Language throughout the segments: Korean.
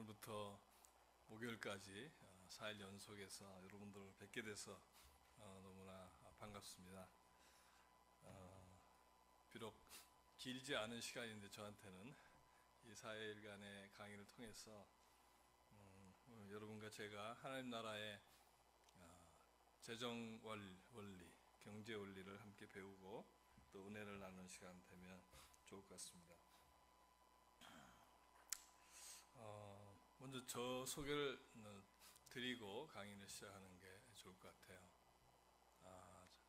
오늘부터 목요일까지 4일 연속해서 여러분들을 뵙게 돼서 너무나 반갑습니다. 비록 길지 않은 시간인데 저한테는 이 4일간의 강의를 통해서 여러분과 제가 하나님 나라의 재정 원리, 경제 원리를 함께 배우고 또 은혜를 나누는 시간 되면 좋을 것 같습니다. 먼저 저 소개를 드리고 강의를 시작하는 게 좋을 것 같아요.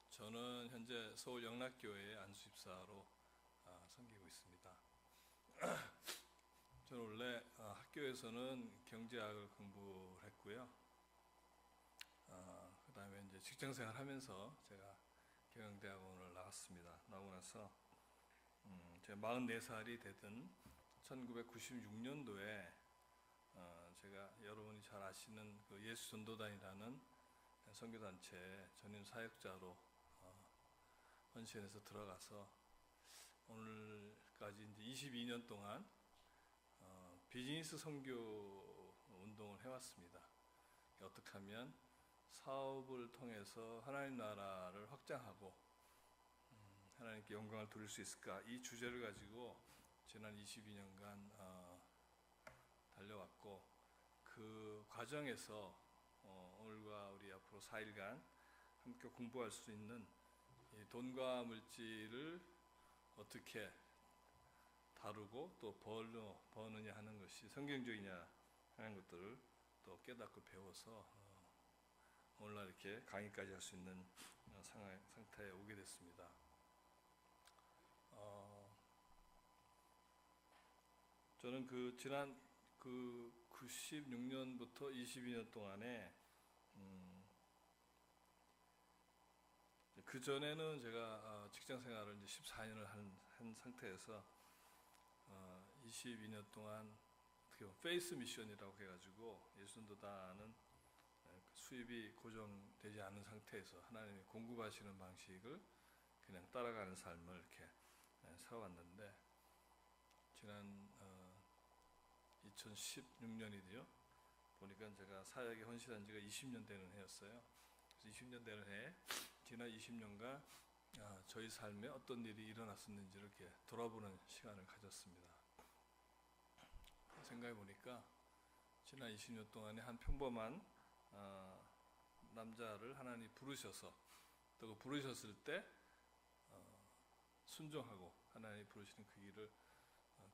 저는 현재 서울 영락교회 안수집사로 섬기고 있습니다. 저는 원래 학교에서는 경제학을 공부를 했고요. 그 다음에 이제 직장생활 하면서 제가 경영대학원을 나왔습니다. 나오고 나서 제가 44살이 되던 1996년도에 제가 여러분이 잘 아시는 그 예수전도단이라는 선교단체 전임 사역자로 헌신해서 들어가서 오늘까지 이제 22년 동안 비즈니스 선교 운동을 해왔습니다. 어떻게 하면 사업을 통해서 하나님 나라를 확장하고 하나님께 영광을 돌릴 수 있을까, 이 주제를 가지고 지난 22년간 달려왔고, 그 과정에서 오늘과 우리 앞으로 4일간 함께 공부할 수 있는 이 돈과 물질을 어떻게 다루고 또 버느냐 하는 것이 성경적이냐 하는 것들을 또 깨닫고 배워서 오늘날 이렇게 강의까지 할 수 있는 상태에 오게 됐습니다. 저는 지난 96년부터 22년 동안에 그 전에는 제가 직장 생활을 이제 14년을 한 상태에서 22년 동안 페이스 미션이라고 해가지고 예수전도단은 수입이 고정되지 않은 상태에서 하나님이 공급하시는 방식을 그냥 따라가는 삶을 이렇게 살아왔는데, 지난 2016년이죠. 보니까 제가 사역에 헌신한 지가 20년 되는 해였어요. 그래서 20년 되는 해에 지난 20년간 저희 삶에 어떤 일이 일어났었는지를 이렇게 돌아보는 시간을 가졌습니다. 생각해 보니까 지난 20년 동안에 한 평범한 남자를 하나님이 부르셔서, 또 그 부르셨을 때 순종하고 하나님이 부르시는 그 길을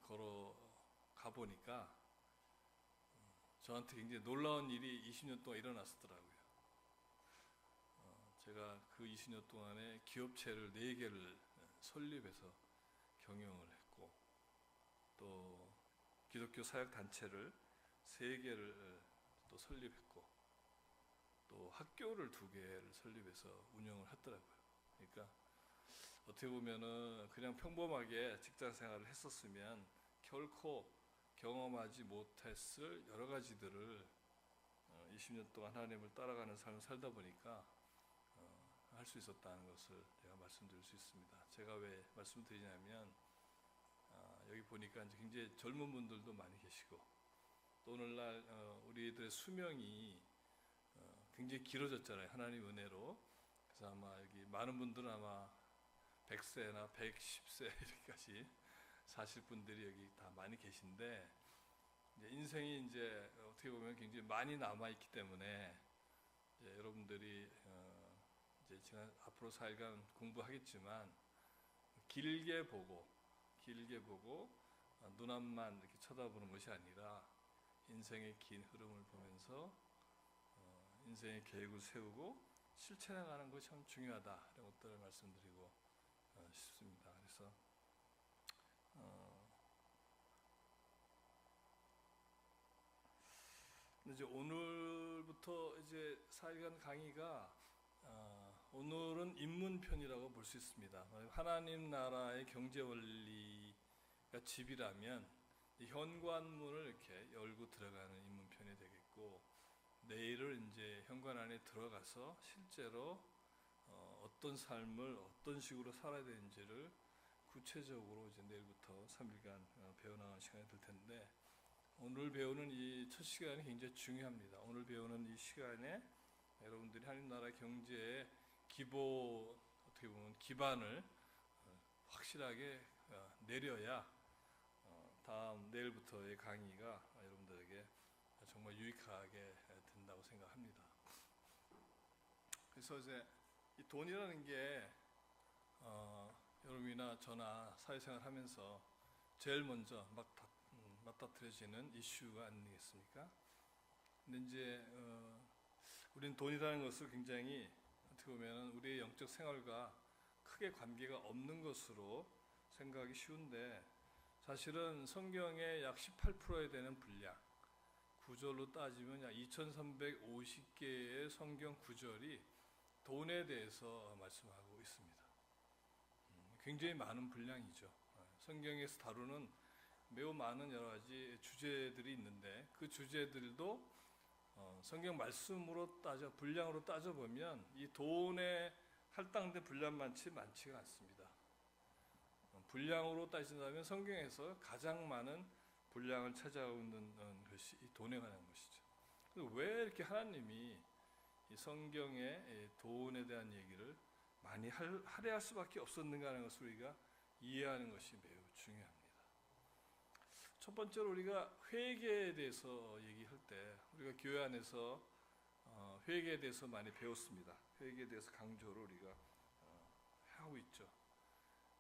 걸어가 보니까 저한테 굉장히 놀라운 일이 20년 동안 일어났었더라고요. 제가 그 20년 동안에 기업체를 4개를 설립해서 경영을 했고, 또 기독교 사역단체를 3개를 또 설립했고, 또 학교를 2개를 설립해서 운영을 했더라고요. 그러니까 어떻게 보면은 그냥 평범하게 직장 생활을 했었으면 결코 경험하지 못했을 여러 가지들을 20년 동안 하나님을 따라가는 삶을 살다 보니까 할 수 있었다는 것을 제가 말씀드릴 수 있습니다. 제가 왜 말씀드리냐면 여기 보니까 이제 굉장히 젊은 분들도 많이 계시고, 또 오늘날 우리들의 수명이 굉장히 길어졌잖아요. 하나님 은혜로. 그래서 아마 여기 많은 분들은 아마 100세나 110세 이렇게까지 사실 분들이 여기 다 많이 계신데, 이제 인생이 이제 어떻게 보면 굉장히 많이 남아 있기 때문에 이제 여러분들이 이제 지난 앞으로 4일간 공부하겠지만 길게 보고 눈앞만 이렇게 쳐다보는 것이 아니라 인생의 긴 흐름을 보면서 인생의 계획을 세우고 실천해 나가는 것이 참 중요하다, 이런 것들을 말씀드리고 싶습니다. 그래서 이제 오늘부터 이제 4일간 강의가 오늘은 입문편이라고 볼 수 있습니다. 하나님 나라의 경제 원리가 집이라면 현관문을 이렇게 열고 들어가는 입문편이 되겠고, 내일을 이제 현관 안에 들어가서 실제로 어떤 삶을 어떤 식으로 살아야 되는지를 구체적으로 이제 내일부터 3일간 배워나가는 시간이 될 텐데, 오늘 배우는 이 첫 시간이 굉장히 중요합니다. 오늘 배우는 이 시간에 여러분들이 하나님 나라 경제의 어떻게 보면 기반을 확실하게 내려야 다음 내일부터의 강의가 여러분들에게 정말 유익하게 된다고 생각합니다. 그래서 이제 이 돈이라는 게 여러분이나 저나 사회생활 하면서 제일 먼저 맞닥뜨려지는 이슈가 아니겠습니까? 근데 이제 우리는 돈이라는 것을 굉장히 어떻게 보면 우리의 영적 생활과 크게 관계가 없는 것으로 생각하기 쉬운데, 사실은 성경의 약 18%에 되는 분량, 구절로 따지면 약 2350개의 성경 구절이 돈에 대해서 말씀하고 있습니다. 굉장히 많은 분량이죠. 성경에서 다루는 매우 많은 여러 가지 주제들이 있는데, 그 주제들도 성경 말씀으로 분량으로 따져보면 이 돈에 할당된 분량만치 많지가 않습니다. 분량으로 따진다면 성경에서 가장 많은 분량을 차지하고 있는 것이 이 돈에 관한 것이죠. 그래서 왜 이렇게 하나님이 이 성경에 돈에 대한 얘기를 많이 할애할 수밖에 없었는가 하는 것을 우리가 이해하는 것이 매우 중요합니다. 첫 번째로 우리가 회개에 대해서 얘기할 때, 우리가 교회 안에서 회개에 대해서 많이 배웠습니다. 회개에 대해서 강조를 우리가 하고 있죠.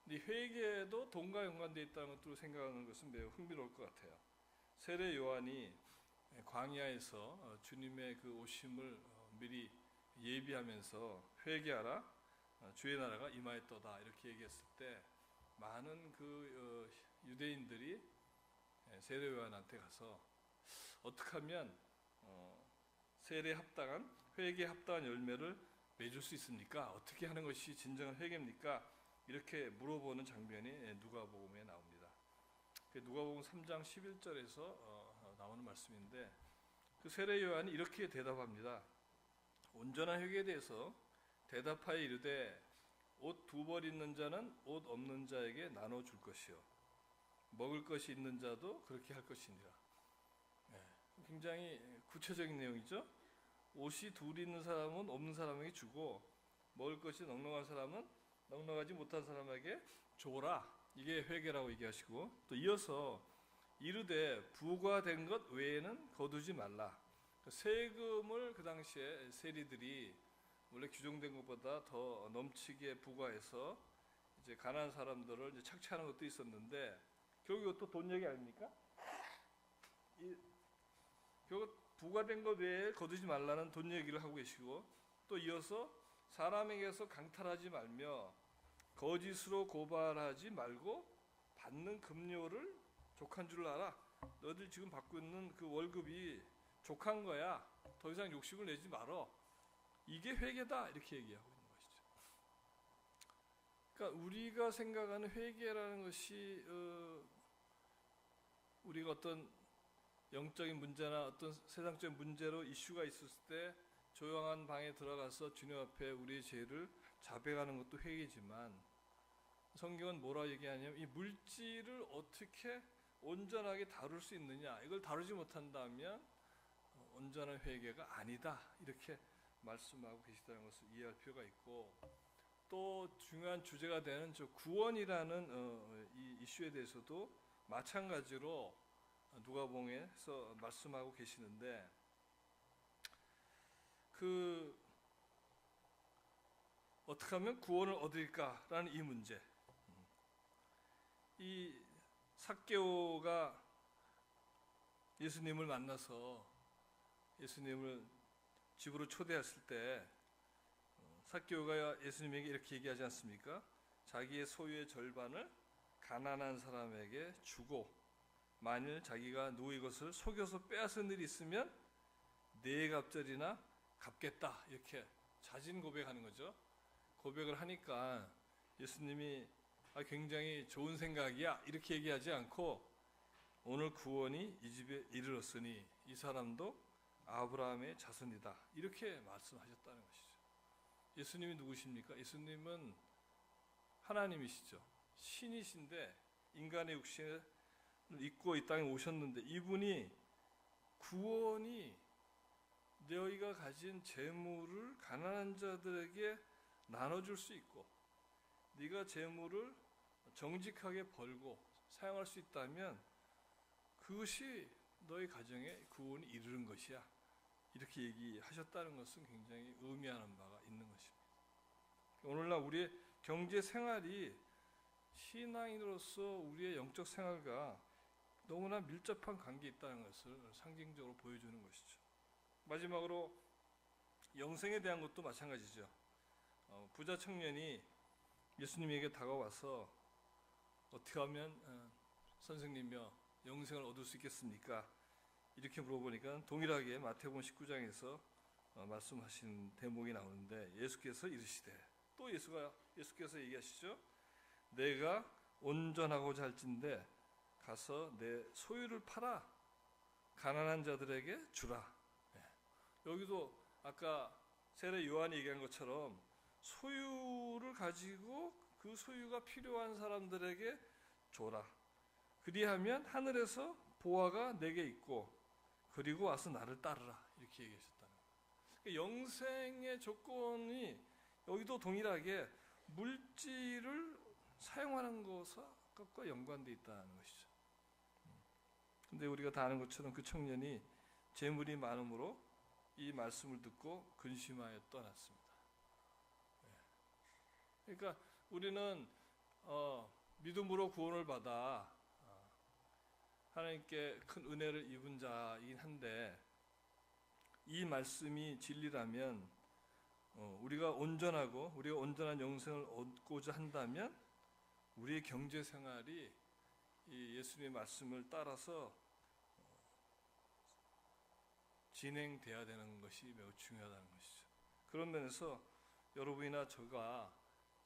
이 회개도 돈과 연관되어 있다는 것들을 생각하는 것은 매우 흥미로울 것 같아요. 세례 요한이 광야에서 주님의 그 오심을 미리 예비하면서 회개하라, 주의 나라가 임하였도다 이렇게 얘기했을 때, 많은 그 유대인들이 세례 요한한테 가서 어떻게 하면 세례에 합당한, 회개에 합당한 열매를 맺을 수 있습니까? 어떻게 하는 것이 진정한 회개입니까? 이렇게 물어보는 장면이 누가복음에 나옵니다. 누가복음 3장 11절에서 나오는 말씀인데, 그 세례 요한이 이렇게 대답합니다. 온전한 회개에 대해서 대답하여 이르되, 옷 2벌 있는 자는 옷 없는 자에게 나눠줄 것이요, 먹을 것이 있는 자도 그렇게 할 것이니라. 굉장히 구체적인 내용이죠. 옷이 2 있는 사람은 없는 사람에게 주고, 먹을 것이 넉넉한 사람은 넉넉하지 못한 사람에게 줘라. 이게 회개라고 얘기하시고, 또 이어서 이르되 부과된 것 외에는 거두지 말라. 세금을 그 당시에 세리들이 원래 규정된 것보다 더 넘치게 부과해서 이제 가난한 사람들을 이제 착취하는 것도 있었는데, 결국 이것도 돈 얘기 아닙니까? 결국 부과된 것 외에 거두지 말라는 돈 얘기를 하고 계시고, 또 이어서 사람에게서 강탈하지 말며 거짓으로 고발하지 말고 받는 급료를 족한 줄 알아. 너희들 지금 받고 있는 그 월급이 족한 거야. 더 이상 욕심을 내지 말어. 이게 회개다. 이렇게 얘기하고 있는 것이죠. 그러니까 우리가 생각하는 회개라는 것이 우리가 어떤 영적인 문제나 어떤 세상적인 문제로 이슈가 있었을 때 조용한 방에 들어가서 주님 앞에 우리의 죄를 자백하는 것도 회개지만, 성경은 뭐라 얘기하냐면 이 물질을 어떻게 온전하게 다룰 수 있느냐, 이걸 다루지 못한다면 온전한 회개가 아니다, 이렇게 말씀하고 계시다는 것을 이해할 필요가 있고, 또 중요한 주제가 되는 저 구원이라는 이 이슈에 대해서도 마찬가지로 누가복음에서 말씀하고 계시는데, 어떻게 하면 구원을 얻을까라는 이 문제, 이 삭개오가 예수님을 만나서 예수님을 집으로 초대했을 때 삭개오가 예수님에게 이렇게 얘기하지 않습니까? 자기의 소유의 절반을 가난한 사람에게 주고, 만일 자기가 누구의 것을 속여서 빼앗은 일이 있으면 4갑절이나 갚겠다, 이렇게 자진 고백하는 거죠. 고백을 하니까 예수님이 굉장히 좋은 생각이야, 이렇게 얘기하지 않고, 오늘 구원이 이 집에 이르렀으니 이 사람도 아브라함의 자손이다, 이렇게 말씀하셨다는 것이죠. 예수님이 누구십니까? 예수님은 하나님이시죠. 신이신데 인간의 육신을 입고 이 땅에 오셨는데, 이분이 구원이 너희가 가진 재물을 가난한 자들에게 나눠줄 수 있고, 네가 재물을 정직하게 벌고 사용할 수 있다면 그것이 너희 가정에 구원이 이르는 것이야. 이렇게 얘기하셨다는 것은 굉장히 의미하는 바가 있는 것입니다. 오늘날 우리의 경제 생활이 신앙인으로서 우리의 영적 생활과 너무나 밀접한 관계에 있다는 것을 상징적으로 보여주는 것이죠. 마지막으로 영생에 대한 것도 마찬가지죠. 부자 청년이 예수님에게 다가와서 어떻게 하면 선생님이여 영생을 얻을 수 있겠습니까? 이렇게 물어보니까 동일하게 마태복음 19장에서 말씀하신 대목이 나오는데, 예수께서 이르시되, 또 예수께서 얘기하시죠. 내가 온전하고자 할진대 가서 내 소유를 팔아 가난한 자들에게 주라. 여기도 아까 세례 요한이 얘기한 것처럼 소유를 가지고 그 소유가 필요한 사람들에게 줘라. 그리하면 하늘에서 보화가 내게 있고 그리고 와서 나를 따르라. 이렇게 얘기하셨다는 거예요. 영생의 조건이 여기도 동일하게 물질을 사용하는 것과 연관되어 있다는 것이죠. 근데 우리가 다 아는 것처럼 그 청년이 재물이 많음으로 이 말씀을 듣고 근심하여 떠났습니다. 그러니까 우리는 믿음으로 구원을 받아 하나님께 큰 은혜를 입은 자이긴 한데, 이 말씀이 진리라면 우리가 온전한 영생을 얻고자 한다면 우리의 경제 생활이 이 예수님의 말씀을 따라서 진행돼야 되는 것이 매우 중요하다는 것이죠. 그런 면에서 여러분이나 저가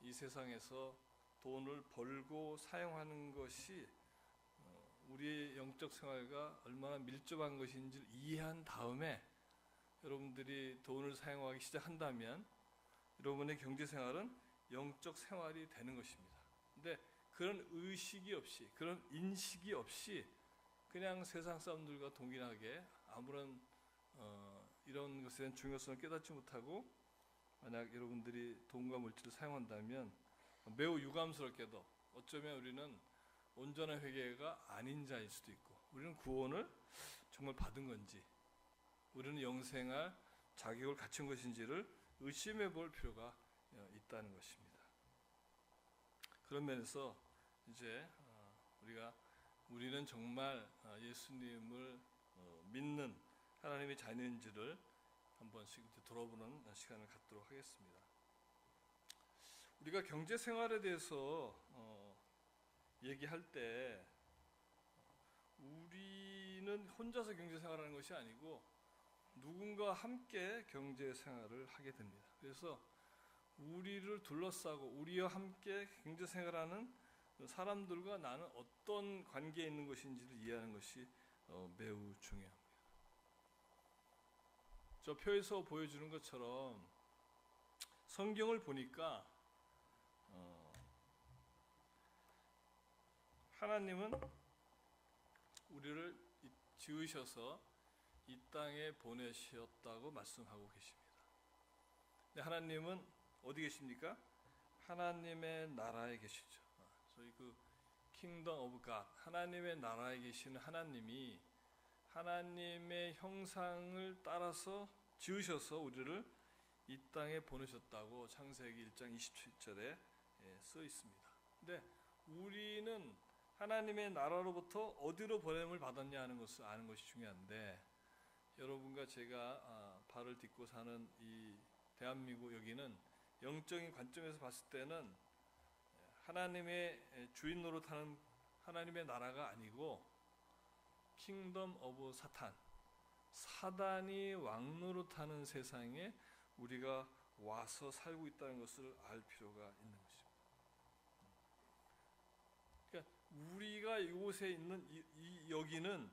이 세상에서 돈을 벌고 사용하는 것이 우리의 영적 생활과 얼마나 밀접한 것인지를 이해한 다음에 여러분들이 돈을 사용하기 시작한다면 여러분의 경제 생활은 영적 생활이 되는 것입니다. 근데 그런 의식이 없이, 그런 인식이 없이 그냥 세상 사람들과 동일하게 아무런 이런 것에 대한 중요성을 깨닫지 못하고 만약 여러분들이 돈과 물질을 사용한다면 매우 유감스럽게도 어쩌면 우리는 온전한 회개가 아닌 자일 수도 있고, 우리는 구원을 정말 받은 건지, 우리는 영생할 자격을 갖춘 것인지를 의심해 볼 필요가 있다는 것입니다. 그런 면에서 이제 우리는 정말 예수님을 믿는 하나님의 자녀인지를 한 번씩 돌아보는 시간을 갖도록 하겠습니다. 우리가 경제 생활에 대해서 얘기할 때 우리는 혼자서 경제 생활하는 것이 아니고 누군가 함께 경제 생활을 하게 됩니다. 그래서 우리를 둘러싸고 우리와 함께 경제 생활하는 사람들과 나는 어떤 관계에 있는 것인지를 이해하는 것이 매우 중요합니다. 저 표에서 보여주는 것처럼 성경을 보니까 하나님은 우리를 지으셔서 이 땅에 보내셨다고 말씀하고 계십니다. 근데 하나님은 어디 계십니까? 하나님의 나라에 계시죠. 소위 그 킹덤 오브 갓, 하나님의 나라에 계시는 하나님이 하나님의 형상을 따라서 지으셔서 우리를 이 땅에 보내셨다고 창세기 1장 27절에 써 있습니다. 근데 우리는 하나님의 나라로부터 어디로 보냄을 받았냐 하는 것을 아는 것이 중요한데, 여러분과 제가 발을 딛고 사는 이 대한민국 여기는 영적인 관점에서 봤을 때는 하나님의 주인 노릇하는 하나님의 나라가 아니고 킹덤 오브 사탄, 사단이 왕 노릇하는 세상에 우리가 와서 살고 있다는 것을 알 필요가 있는 것입니다. 그러니까 우리가 이곳에 있는 여기는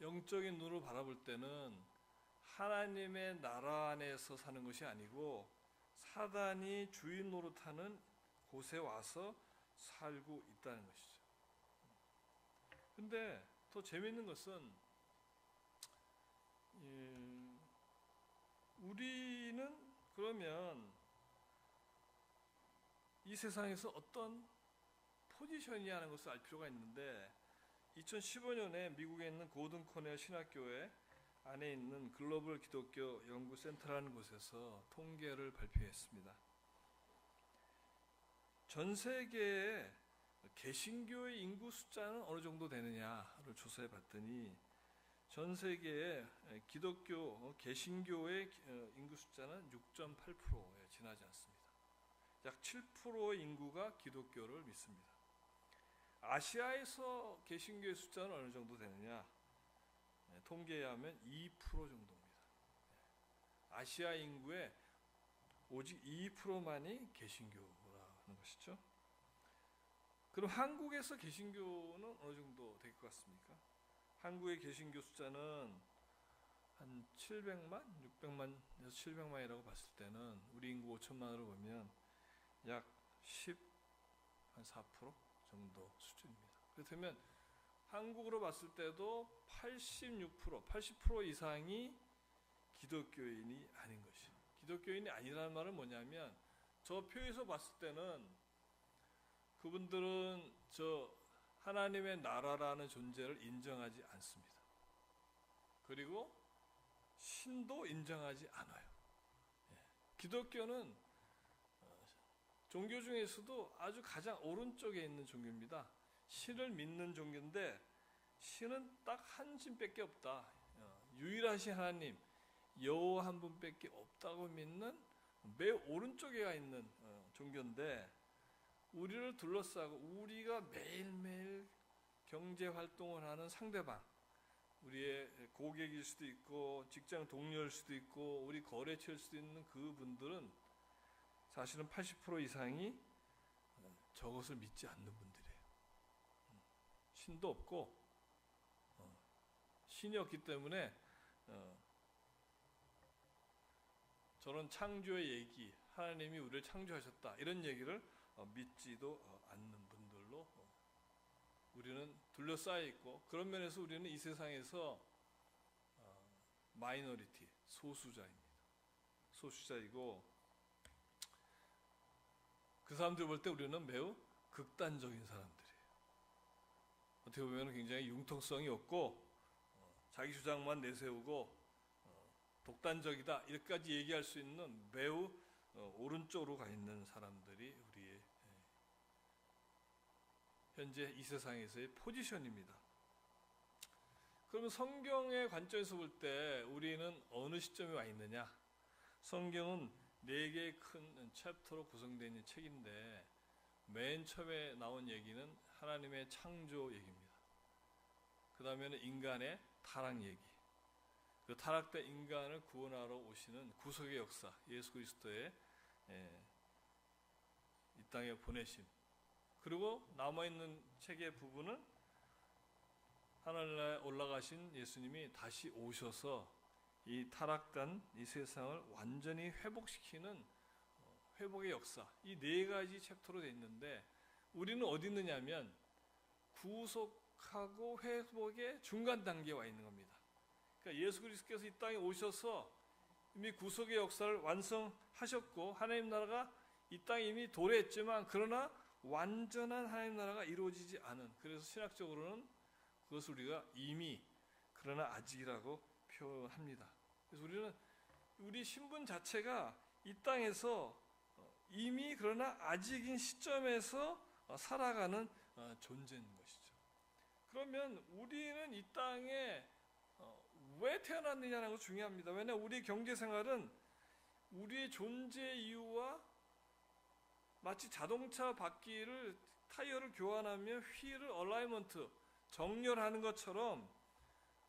영적인 눈으로 바라볼 때는 하나님의 나라 안에서 사는 것이 아니고 사단이 주인 노릇하는 곳에 와서 살고 있다는 것이죠. 근데 더 재미있는 것은 우리는 그러면 이 세상에서 어떤 포지션이라는 것을 알 필요가 있는데 2015년에 미국에 있는 고든 코넬 신학교회 안에 있는 글로벌 기독교 연구 센터라는 곳에서 통계를 발표했습니다. 전 세계의 개신교의 인구 숫자는 어느 정도 되느냐를 조사해 봤더니 전 세계의 기독교 개신교의 인구 숫자는 6.8%에 지나지 않습니다. 약 7%의 인구가 기독교를 믿습니다. 아시아에서 개신교의 숫자는 어느 정도 되느냐? 통계에 하면 2% 정도입니다. 아시아 인구의 오직 2%만이 개신교라는 것이죠. 그럼 한국에서 개신교는 어느 정도 될 것 같습니까? 한국의 개신교 숫자는 한 700만, 600만에서 700만이라고 봤을 때는 우리 인구 5천만으로 보면 약 4% 정도 수준입니다. 그렇다면 한국으로 봤을 때도 86%, 80% 이상이 기독교인이 아닌 것이. 기독교인이 아니라는 말은 뭐냐면 저 표에서 봤을 때는 그분들은 저 하나님의 나라라는 존재를 인정하지 않습니다. 그리고 신도 인정하지 않아요. 기독교는 종교 중에서도 아주 가장 오른쪽에 있는 종교입니다. 신을 믿는 종교인데 신은 딱 한 신밖에 없다. 유일하신 하나님 여호와 한 분밖에 없다고 믿는 매우 오른쪽에 있는 종교인데 우리를 둘러싸고 우리가 매일매일 경제 활동을 하는 상대방, 우리의 고객일 수도 있고 직장 동료일 수도 있고 우리 거래처일 수도 있는 그분들은 사실은 80% 이상이 저것을 믿지 않는 분들이에요. 신도 없고 신이 없기 때문에 저런 창조의 얘기, 하나님이 우리를 창조하셨다 이런 얘기를 믿지도 않는 분들로 우리는 둘러싸여 있고, 그런 면에서 우리는 이 세상에서 마이너리티, 소수자입니다. 소수자이고 그 사람들 볼 때 우리는 매우 극단적인 사람들이에요. 어떻게 보면 굉장히 융통성이 없고 자기 주장만 내세우고 독단적이다 이렇게까지 얘기할 수 있는 매우 오른쪽으로 가 있는 사람들이 우리의 현재 이 세상에서의 포지션입니다. 그러면 성경의 관점에서 볼 때 우리는 어느 시점에 와 있느냐? 성경은 4개의 큰 챕터로 구성되어 있는 책인데 맨 처음에 나온 얘기는 하나님의 창조 얘기입니다. 그 다음에는 인간의 타락 얘기, 그 타락된 인간을 구원하러 오시는 구속의 역사, 예수 그리스도의 이 땅에 보내심, 그리고 남아있는 책의 부분은 하늘나라에 올라가신 예수님이 다시 오셔서 이 타락된 이 세상을 완전히 회복시키는 회복의 역사, 이 4가지 챕터로 되어 있는데 우리는 어디 있느냐면 구속하고 회복의 중간 단계에 와 있는 겁니다. 그러니까 예수 그리스도께서 이 땅에 오셔서 이미 구속의 역사를 완성하셨고 하나님 나라가 이 땅에 이미 도래했지만 그러나 완전한 하나님 나라가 이루어지지 않은, 그래서 신학적으로는 그것을 우리가 이미 그러나 아직이라고 표현합니다. 그래서 우리는 우리 신분 자체가 이 땅에서 이미 그러나 아직인 시점에서 살아가는 존재인 것이죠. 그러면 우리는 이 땅에 왜 태어났느냐는 것이 중요합니다. 왜냐하면 우리 경제생활은 우리의 존재 이유와 마치 자동차 바퀴를 타이어를 교환하며 휠을 얼라이먼트 정렬하는 것처럼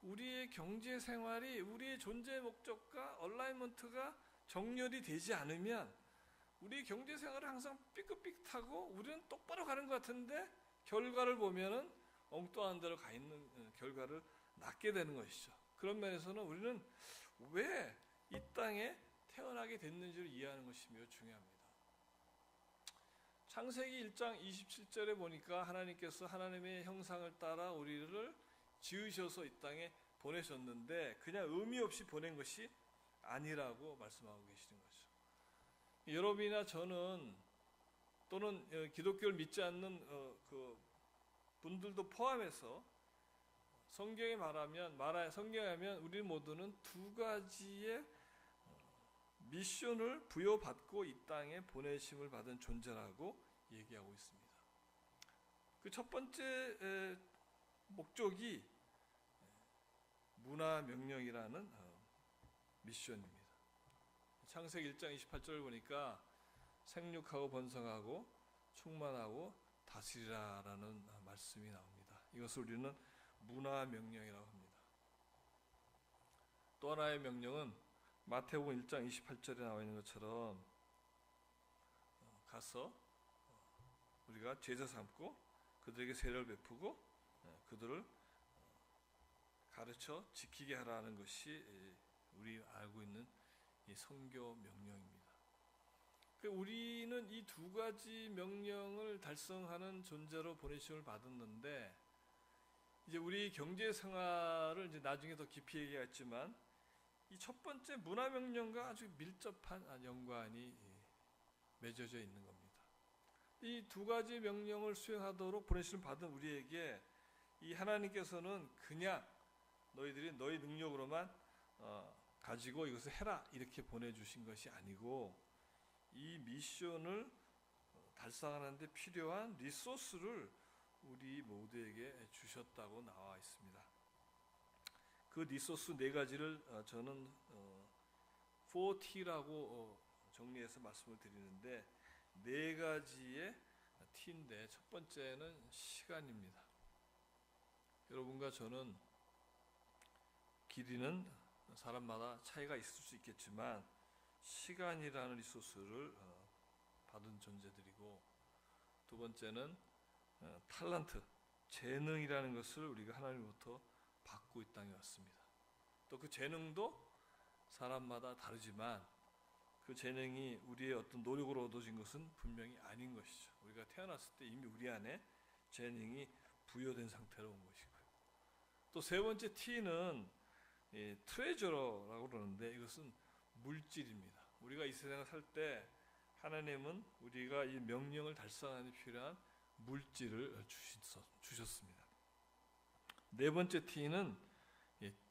우리의 경제생활이 우리의 존재 목적과 얼라이먼트가 정렬이 되지 않으면 우리 경제생활은 항상 삐끗삐끗하고 우리는 똑바로 가는 것 같은데 결과를 보면은 엉뚱한 데로 가 있는 결과를 낳게 되는 것이죠. 그런 면에서는 우리는 왜 이 땅에 태어나게 됐는지를 이해하는 것이 매우 중요합니다. 창세기 1장 27절에 보니까 하나님께서 하나님의 형상을 따라 우리를 지으셔서 이 땅에 보내셨는데 그냥 의미 없이 보낸 것이 아니라고 말씀하고 계시는 거죠. 여러분이나 저는 또는 기독교를 믿지 않는 그 분들도 포함해서 성경에 성경에 하면 우리 모두는 두 가지의 미션을 부여받고 이 땅에 보내심을 받은 존재라고 얘기하고 있습니다. 그 첫 번째 목적이 문화 명령이라는 미션입니다. 창세기 1장 28절을 보니까 생육하고 번성하고 충만하고 다스리라라는 말씀이 나옵니다. 이것을 우리는 문화 명령이라고 합니다. 또 하나의 명령은 마태복음 1장 28절에 나와 있는 것처럼 가서 우리가 제자 삼고 그들에게 세례를 베푸고 그들을 가르쳐 지키게 하라는 것이 우리 알고 있는 이 선교 명령입니다. 우리는 이 두 가지 명령을 달성하는 존재로 보내심을 받았는데 이제 우리 경제 생활을 이제 나중에 더 깊이 얘기하겠지만 이 첫 번째 문화 명령과 아주 밀접한 연관이 맺어져 있는 겁니다. 이 두 가지 명령을 수행하도록 보내심을 받은 우리에게 이 하나님께서는 그냥 너희들이 너희 능력으로만 가지고 이것을 해라 이렇게 보내주신 것이 아니고 이 미션을 달성하는 데 필요한 리소스를 우리 모두에게 주셨다고 나와 있습니다. 그 리소스 네 가지를 저는 4T라고 정리해서 말씀을 드리는데 네 가지의 T인데 첫 번째는 시간입니다. 여러분과 저는 길이는 사람마다 차이가 있을 수 있겠지만 시간이라는 리소스를 받은 존재들이고 두 번째는 탤런트, 재능이라는 것을 우리가 하나님으로부터 받고 이 땅에 왔습니다. 또 그 재능도 사람마다 다르지만 그 재능이 우리의 어떤 노력으로 얻어진 것은 분명히 아닌 것이죠. 우리가 태어났을 때 이미 우리 안에 재능이 부여된 상태로 온 것이고요. 또 세 번째 T는 트레저러라고 그러는데 이것은 물질입니다. 우리가 이 세상을 살 때 하나님은 우리가 이 명령을 달성하는 데 필요한 물질을 주셨습니다. 네 번째 T는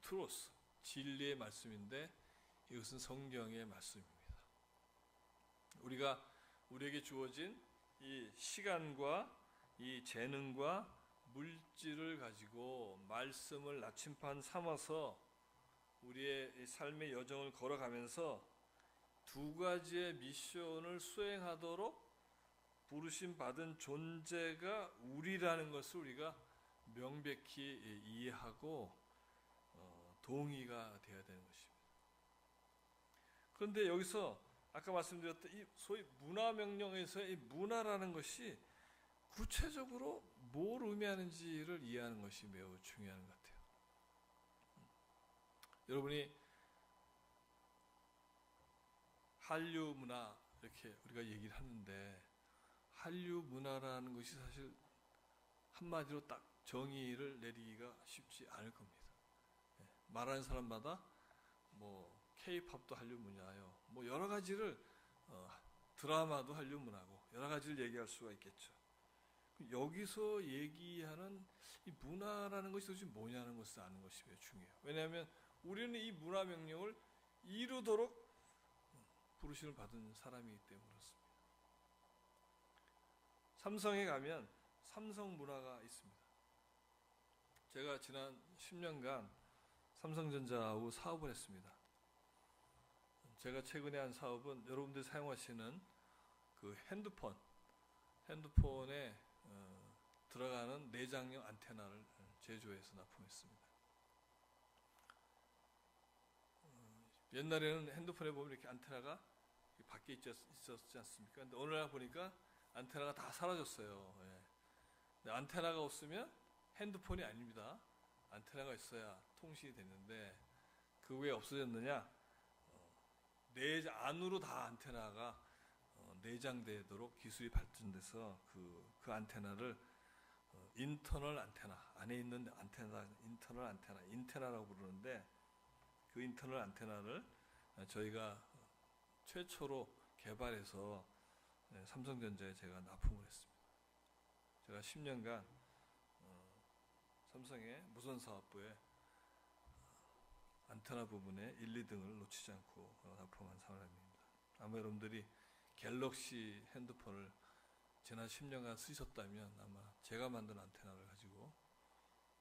트로스, 진리의 말씀인데 이것은 성경의 말씀입니다. 우리에게 주어진 이 시간과 이 재능과 물질을 가지고 말씀을 나침반 삼아서 우리의 삶의 여정을 걸어가면서 두 가지의 미션을 수행하도록 부르심 받은 존재가 우리라는 것을 우리가 명백히 이해하고 동의가 되어야 되는 것입니다. 그런데 여기서 아까 말씀드렸던 이 소위 문화명령에서의 이 문화라는 것이 구체적으로 뭘 의미하는지를 이해하는 것이 매우 중요한 것 같아요. 여러분이 한류 문화 이렇게 우리가 얘기를 하는데 한류 문화라는 것이 사실 한마디로 딱 정의를 내리기가 쉽지 않을 겁니다. 말하는 사람마다 뭐 K-팝도 한류 문화요, 뭐 여러 가지를 드라마도 한류 문화고 여러 가지를 얘기할 수가 있겠죠. 여기서 얘기하는 이 문화라는 것이 도대체 뭐냐는 것을 아는 것이 매우 중요해요. 왜냐하면 우리는 이 문화 명령을 이루도록 부르심을 받은 사람이기 때문에 그렇습니다. 삼성에 가면 삼성 문화가 있습니다. 제가 지난 10년간 삼성전자하고 사업을 했습니다. 제가 최근에 한 사업은 여러분들이 사용하시는 그 핸드폰에 들어가는 내장형 안테나를 제조해서 납품했습니다. 옛날에는 핸드폰에 보면 이렇게 안테나가 밖에 있었지 않습니까? 근데 오늘날 보니까 안테나가 다 사라졌어요. 근데 안테나가 없으면 핸드폰이 아닙니다. 안테나가 있어야 통신이 됐는데 그 왜 없어졌느냐? 안으로 다 안테나가 내장되도록 기술이 발전돼서 그 안테나를 인터널 안테나, 안에 있는 안테나, 인터널 안테나, 인테나라고 부르는데, 그 인터널 안테나를 저희가 최초로 개발해서 삼성전자에 제가 납품을 했습니다. 제가 10년간 삼성의 무선사업부에 안테나 부분에 1, 2등을 놓치지 않고 납품한 사람입니다. 아마 여러분들이 갤럭시 핸드폰을 지난 10년간 쓰셨다면 아마 제가 만든 안테나를 가지고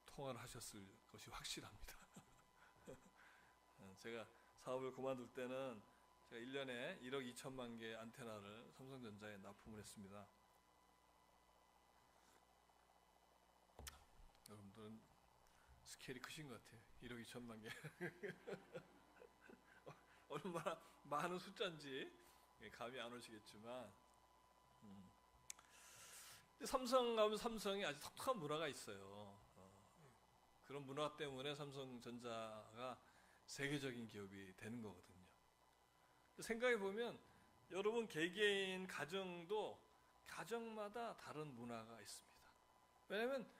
통화를 하셨을 것이 확실합니다. 제가 사업을 그만둘 때는 제가 1년에 1억 2천만 개의 안테나를 삼성전자에 납품을 했습니다. 여러분들은 스케일이 크신 것 같아요. 1억 2천만 개. 얼마나 많은 숫자인지 감이 안 오시겠지만, 삼성 가면 삼성이 아주 독특한 문화가 있어요. 그런 문화 때문에 삼성전자가 세계적인 기업이 되는 거거든요. 생각해 보면 여러분 개개인 가정도 가정마다 다른 문화가 있습니다. 왜냐하면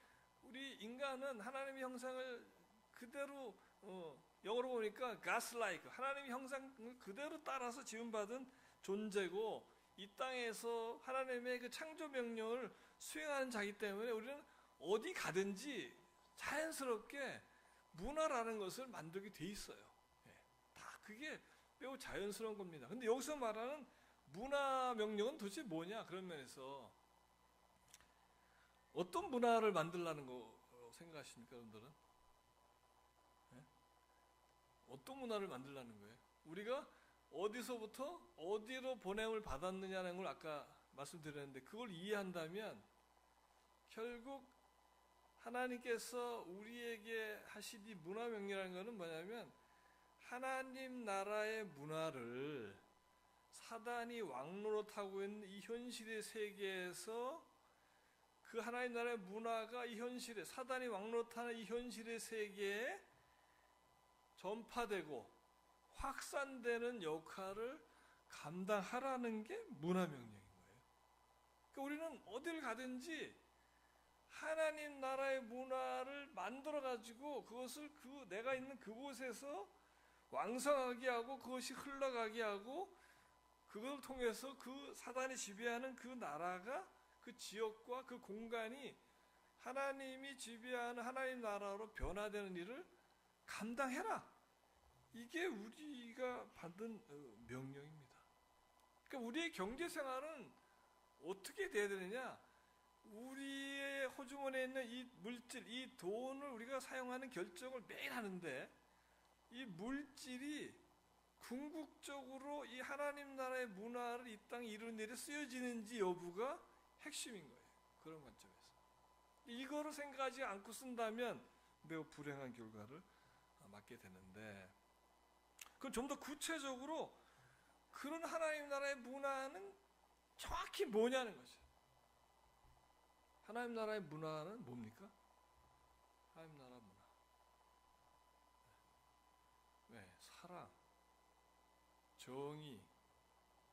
우리 인간은 하나님의 형상을 그대로 영어로 보니까 God's-like, 하나님의 형상을 그대로 따라서 지음받은 존재고, 이 땅에서 하나님의 그 창조 명령을 수행하는 자이기 때문에 우리는 어디 가든지 자연스럽게 문화라는 것을 만들게 돼 있어요. 다 그게 매우 자연스러운 겁니다. 근데 여기서 말하는 문화 명령은 도대체 뭐냐? 그런 면에서 어떤 문화를 만들라는 거 생각하십니까, 여러분들은? 어떤 문화를 만들라는 거예요? 우리가 어디서부터 어디로 보냄을 받았느냐는 걸 아까 말씀드렸는데, 그걸 이해한다면 결국 하나님께서 우리에게 하신 이 문화 명령이라는 것은 뭐냐면, 하나님 나라의 문화를 사단이 왕노릇하고 있는 이 현실의 세계에서, 그 하나님 나라의 문화가 이 현실에, 사단이 왕노릇하는 이 현실의 세계에 전파되고 확산되는 역할을 감당하라는 게 문화 명령인 거예요. 그러니까 우리는 어딜 가든지 하나님 나라의 문화를 만들어 가지고 그것을 그 내가 있는 그곳에서 왕성하게 하고, 그것이 흘러가게 하고, 그걸 통해서 그 사단이 지배하는 그 나라가, 그 지역과 그 공간이 하나님이 지배하는 하나님 나라로 변화되는 일을 감당해라. 이게 우리가 받은 명령입니다. 그러니까 우리의 경제 생활은 어떻게 돼야 되느냐? 우리의 호주머니에 있는 이 물질, 이 돈을 우리가 사용하는 결정을 매일 하는데, 이 물질이 궁극적으로 이 하나님 나라의 문화를 이 땅에 이루는 일에 쓰여지는지 여부가 핵심인 거예요. 그런 관점에서. 이거를 생각하지 않고 쓴다면 매우 불행한 결과를 맞게 되는데, 그럼 좀 더 구체적으로 그런 하나님 나라의 문화는 정확히 뭐냐는 거죠. 하나님 나라의 문화는 뭡니까? 하나님 나라 문화. 네, 사랑, 정의,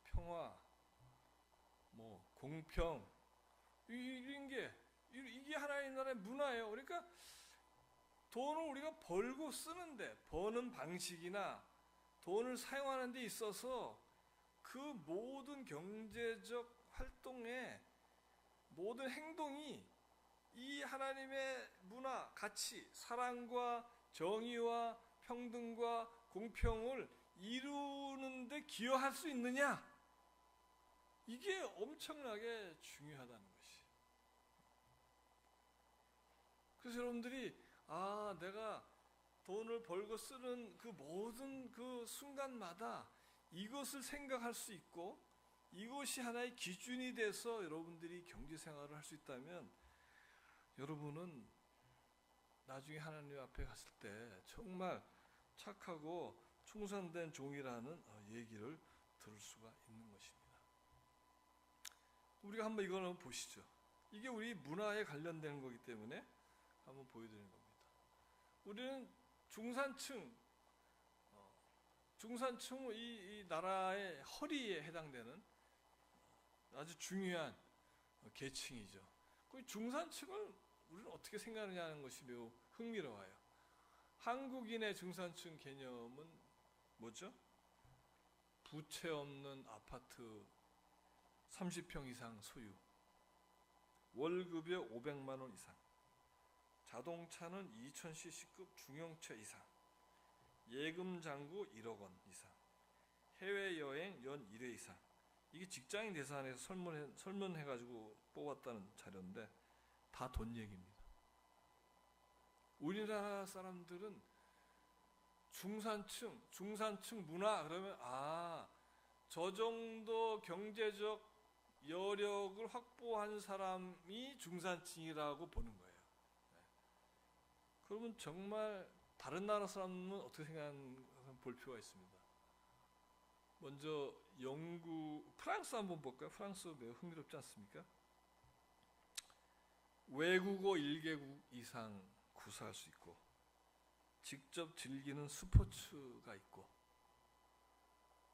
평화, 공평, 이런 게, 이게 하나님 나라의 문화예요. 그러니까 돈을 우리가 벌고 쓰는데, 버는 방식이나 돈을 사용하는 데 있어서 그 모든 경제적 활동의 모든 행동이 이 하나님의 문화, 가치, 사랑과 정의와 평등과 공평을 이루는데 기여할 수 있느냐? 이게 엄청나게 중요하다는 것이. 그래서 여러분들이 내가 돈을 벌고 쓰는 그 모든 그 순간마다 이것을 생각할 수 있고, 이것이 하나의 기준이 돼서 여러분들이 경제생활을 할 수 있다면, 여러분은 나중에 하나님 앞에 갔을 때 정말 착하고 충성된 종이라는 얘기를 들을 수가 있는 것입니다. 우리가 한번 이걸 한번 보시죠. 이게 우리 문화에 관련된 거기 때문에 한번 보여드리는 겁니다. 우리는 중산층 이 나라의 허리에 해당되는 아주 중요한 계층이죠. 그 중산층을 우리는 어떻게 생각하느냐 하는 것이 매우 흥미로워요. 한국인의 중산층 개념은 뭐죠? 부채 없는 아파트 30평 이상 소유, 월급이 500만 원 이상, 자동차는 2000cc급 중형차 이상, 예금 잔고 1억 원 이상, 해외여행 연 1회 이상. 이게 직장인 대사안에서 설문해가지고 뽑았다는 자료인데 다 돈 얘기입니다. 우리나라 사람들은 중산층 문화 그러면 저 정도 경제적 여력을 확보한 사람이 중산층이라고 보는 거예요. 그러면 정말 다른 나라 사람은 어떻게 생각하는지 볼 필요가 있습니다. 먼저 프랑스 한번 볼까요? 프랑스 매우 흥미롭지 않습니까? 외국어 1개국 이상 구사할 수 있고, 직접 즐기는 스포츠가 있고,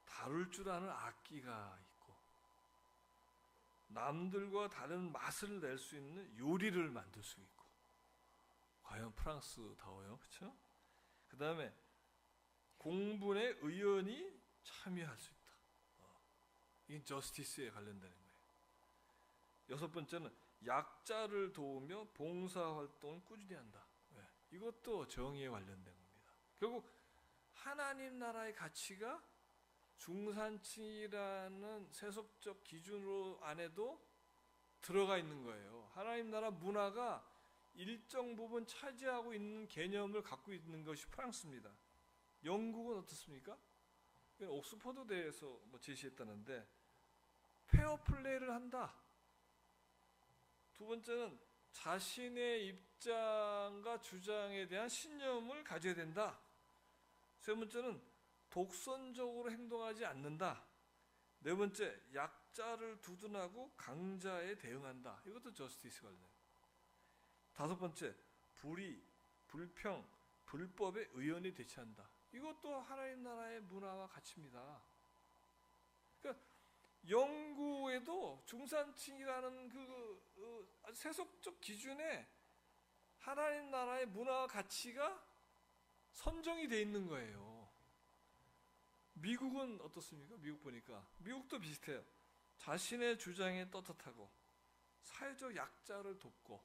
다룰 줄 아는 악기가 있고, 남들과 다른 맛을 낼 수 있는 요리를 만들 수 있고. 과연 프랑스다워요, 그렇죠? 그 다음에 공분의 의원이 참여할 수 있다. 이게 저스티스에 관련되는 거예요. 여섯 번째는 약자를 도우며 봉사활동을 꾸준히 한다. 이것도 정의에 관련된 겁니다. 결국 하나님 나라의 가치가 중산층이라는 세속적 기준으로 안에도 들어가 있는 거예요. 하나님 나라 문화가 일정 부분 차지하고 있는 개념을 갖고 있는 것이 프랑스입니다. 영국은 어떻습니까? 옥스퍼드 대회에서 제시했다는데 페어플레이를 한다. 두 번째는 자신의 입장과 주장에 대한 신념을 가져야 된다. 세 번째는 독선적으로 행동하지 않는다. 네 번째, 약자를 두둔하고 강자에 대응한다. 이것도 저스티스 관련. 다섯 번째, 불의, 불평, 불법의 의원이 대체한다. 이것도 하나님 나라의 문화와 가치입니다. 그러니까 영구에도 중산층이라는 세속적 기준에 하나님 나라의 문화와 가치가 선정이 돼 있는 거예요. 미국은 어떻습니까? 미국 보니까 미국도 비슷해요. 자신의 주장에 떳떳하고 사회적 약자를 돕고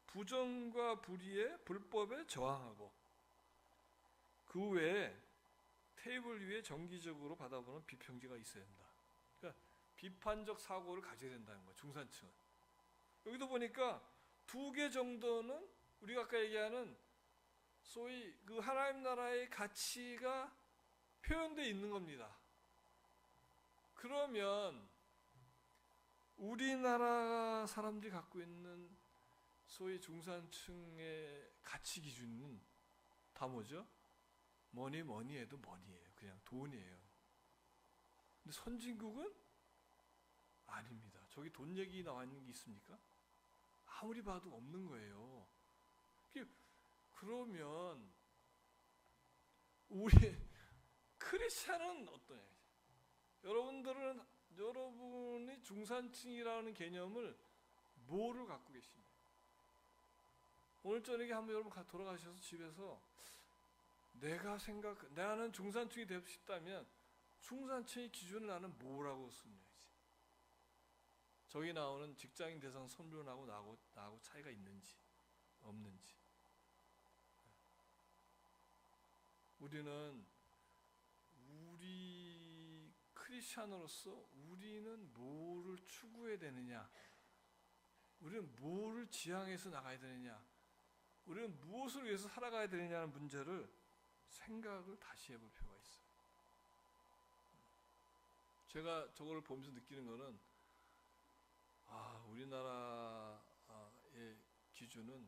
부정과 불의의 불법에 저항하고 그 외에 테이블 위에 정기적으로 받아보는 비평지가 있어야 된다. 그러니까 비판적 사고를 가져야 된다는 거예요. 중산층은. 여기도 보니까 두 개 정도는 우리가 아까 얘기하는 소위 그 하나님 나라의 가치가 표현되어 있는 겁니다. 그러면 우리나라 사람들이 갖고 있는 소위 중산층의 가치 기준은 다 뭐죠? 뭐니 해도 머니예요. 그냥 돈이에요. 근데 선진국은 아닙니다. 저기 돈 얘기 나와 있는 게 있습니까? 아무리 봐도 없는 거예요. 그러면 우리 크리스찬은 어떠냐? 여러분이 중산층이라는 개념을 뭐를 갖고 계십니까? 오늘 저녁에 한번 여러분 돌아가셔서 집에서 나는 중산층이 되고 싶다면 중산층의 기준을 나는 뭐라고 쓰는지. 저기 나오는 직장인 대상 선론하고 나하고 차이가 있는지 없는지. 우리 크리스찬으로서 우리는 뭐를 추구해야 되느냐? 우리는 뭐를 지향해서 나가야 되느냐? 우리는 무엇을 위해서 살아가야 되느냐는 문제를 생각을 다시 해볼 필요가 있어요. 제가 저걸 보면서 느끼는 거는 우리나라의 기준은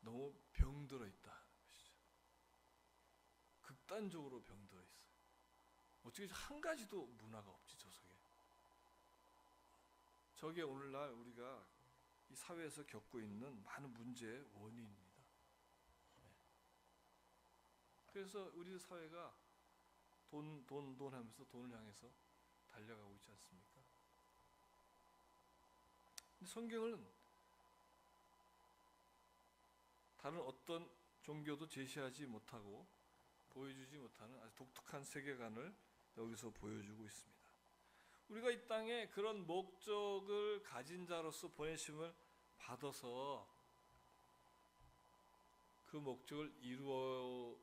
너무 병들어 있다는 것이죠. 극단적으로 병들어 있어요. 어떻게 한 가지도 문화가 없지, 저 속에. 저게 오늘날 우리가 이 사회에서 겪고 있는 많은 문제의 원인입니다. 그래서 우리 사회가 돈 하면서 돈을 향해서 달려가고 있지 않습니까? 근데 성경은 다른 어떤 종교도 제시하지 못하고 보여주지 못하는 아주 독특한 세계관을 여기서 보여주고 있습니다. 우리가 이 땅에 그런 목적을 가진 자로서 보내심을 받아서 그 목적을 이루어야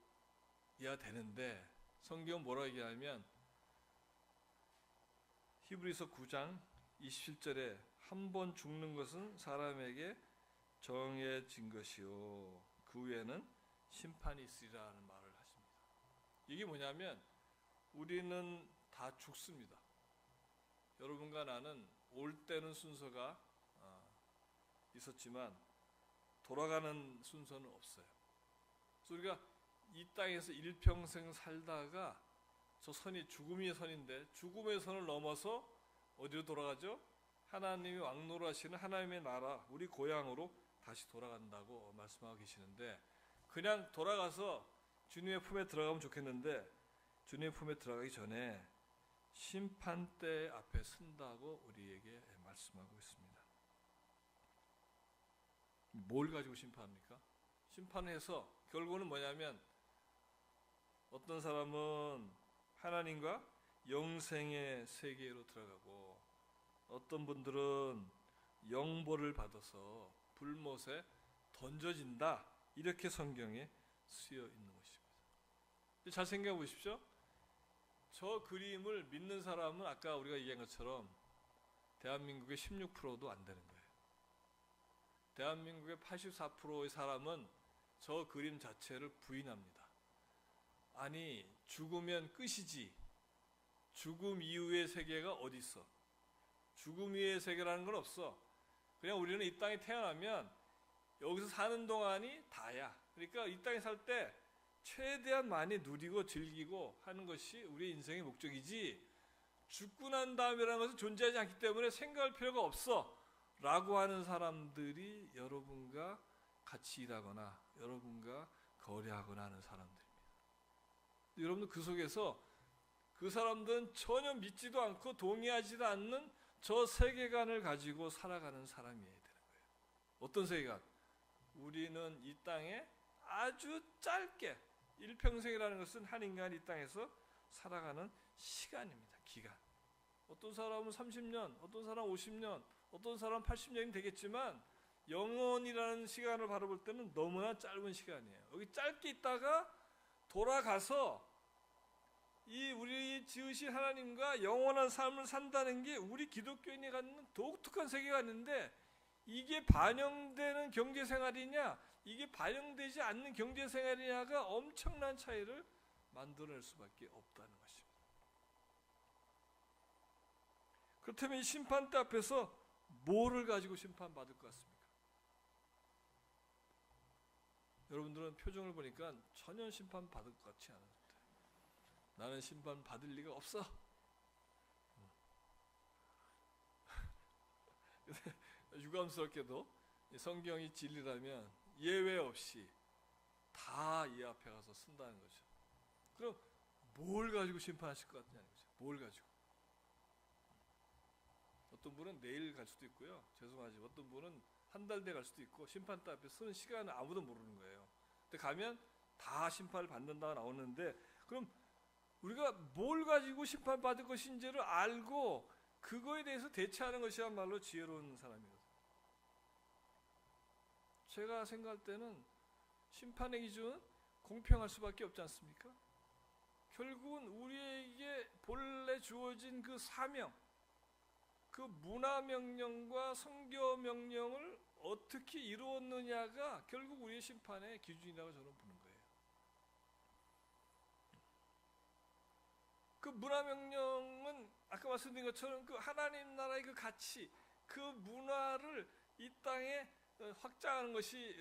되는데, 성경 뭐라고 얘기하면 히브리서 9장 27절에 한 번 죽는 것은 사람에게 정해진 것이요 그 후에는 심판이 있으리라는 말을 하십니다. 이게 뭐냐면 우리는 다 죽습니다. 여러분과 나는 올 때는 순서가 있었지만 돌아가는 순서는 없어요. 그래서 우리가 이 땅에서 일평생 살다가 저 선이 죽음의 선인데 죽음의 선을 넘어서 어디로 돌아가죠? 하나님이 왕노릇하시는 하나님의 나라, 우리 고향으로 다시 돌아간다고 말씀하고 계시는데, 그냥 돌아가서 주님의 품에 들어가면 좋겠는데 주님의 품에 들어가기 전에 심판대 앞에 선다고 우리에게 말씀하고 있습니다. 뭘 가지고 심판합니까? 심판해서 결국은 뭐냐면 어떤 사람은 하나님과 영생의 세계로 들어가고 어떤 분들은 영벌을 받아서 불못에 던져진다, 이렇게 성경에 쓰여 있는 것입니다. 잘 생각해 보십시오. 저 그림을 믿는 사람은 아까 우리가 얘기한 것처럼 대한민국의 16%도 안 되는 거예요. 대한민국의 84%의 사람은 저 그림 자체를 부인합니다. 아니, 죽으면 끝이지. 죽음 이후의 세계가 어디 있어? 죽음 이후의 세계라는 건 없어. 그냥 우리는 이 땅에 태어나면 여기서 사는 동안이 다야. 그러니까 이 땅에 살 때 최대한 많이 누리고 즐기고 하는 것이 우리의 인생의 목적이지, 죽고 난 다음이라는 것은 존재하지 않기 때문에 생각할 필요가 없어 라고 하는 사람들이 여러분과 같이 일하거나 여러분과 거래하거나 하는 사람들입니다. 여러분들 그 속에서 그 사람들은 전혀 믿지도 않고 동의하지도 않는 저 세계관을 가지고 살아가는 사람이어야 되는 거예요. 어떤 세계관? 우리는 이 땅에 아주 짧게, 일평생이라는 것은 한 인간이 이 땅에서 살아가는 시간입니다. 기간. 어떤 사람은 30년, 어떤 사람은 50년, 어떤 사람은 80년이 되겠지만 영원이라는 시간을 바라볼 때는 너무나 짧은 시간이에요. 여기 짧게 있다가 돌아가서 이 우리 지으신 하나님과 영원한 삶을 산다는 게 우리 기독교인이 갖는 독특한 세계관인데, 이게 반영되는 경제생활이냐 이게 반영되지 않는 경제생활이냐가 엄청난 차이를 만들어낼 수밖에 없다는 것입니다. 그렇다면 이 심판대 앞에서 뭐를 가지고 심판받을 것 같습니까? 여러분들은 표정을 보니까 전혀 심판받을 것 같지 않은데, 나는 심판받을 리가 없어. 유감스럽게도 성경이 진리라면 예외 없이 다 이 앞에 가서 쓴다는 거죠. 그럼 뭘 가지고 심판하실 것 같냐는 거죠. 뭘 가지고. 어떤 분은 내일 갈 수도 있고요. 죄송하지만 어떤 분은 한 달 뒤에 갈 수도 있고, 심판대 앞에 서는 시간은 아무도 모르는 거예요. 근데 가면 다 심판을 받는다고 나오는데, 그럼 우리가 뭘 가지고 심판받을 것인지를 알고 그거에 대해서 대처하는 것이야말로 지혜로운 사람이거든요. 제가 생각할 때는 심판의 기준은 공평할 수밖에 없지 않습니까? 결국은 우리에게 본래 주어진 그 사명, 그 문화명령과 성교명령을 어떻게 이루었느냐가 결국 우리의 심판의 기준이라고 저는 보는 거예요. 그 문화명령은 아까 말씀드린 것처럼 그 하나님 나라의 그 가치, 그 문화를 이 땅에 확장하는 것이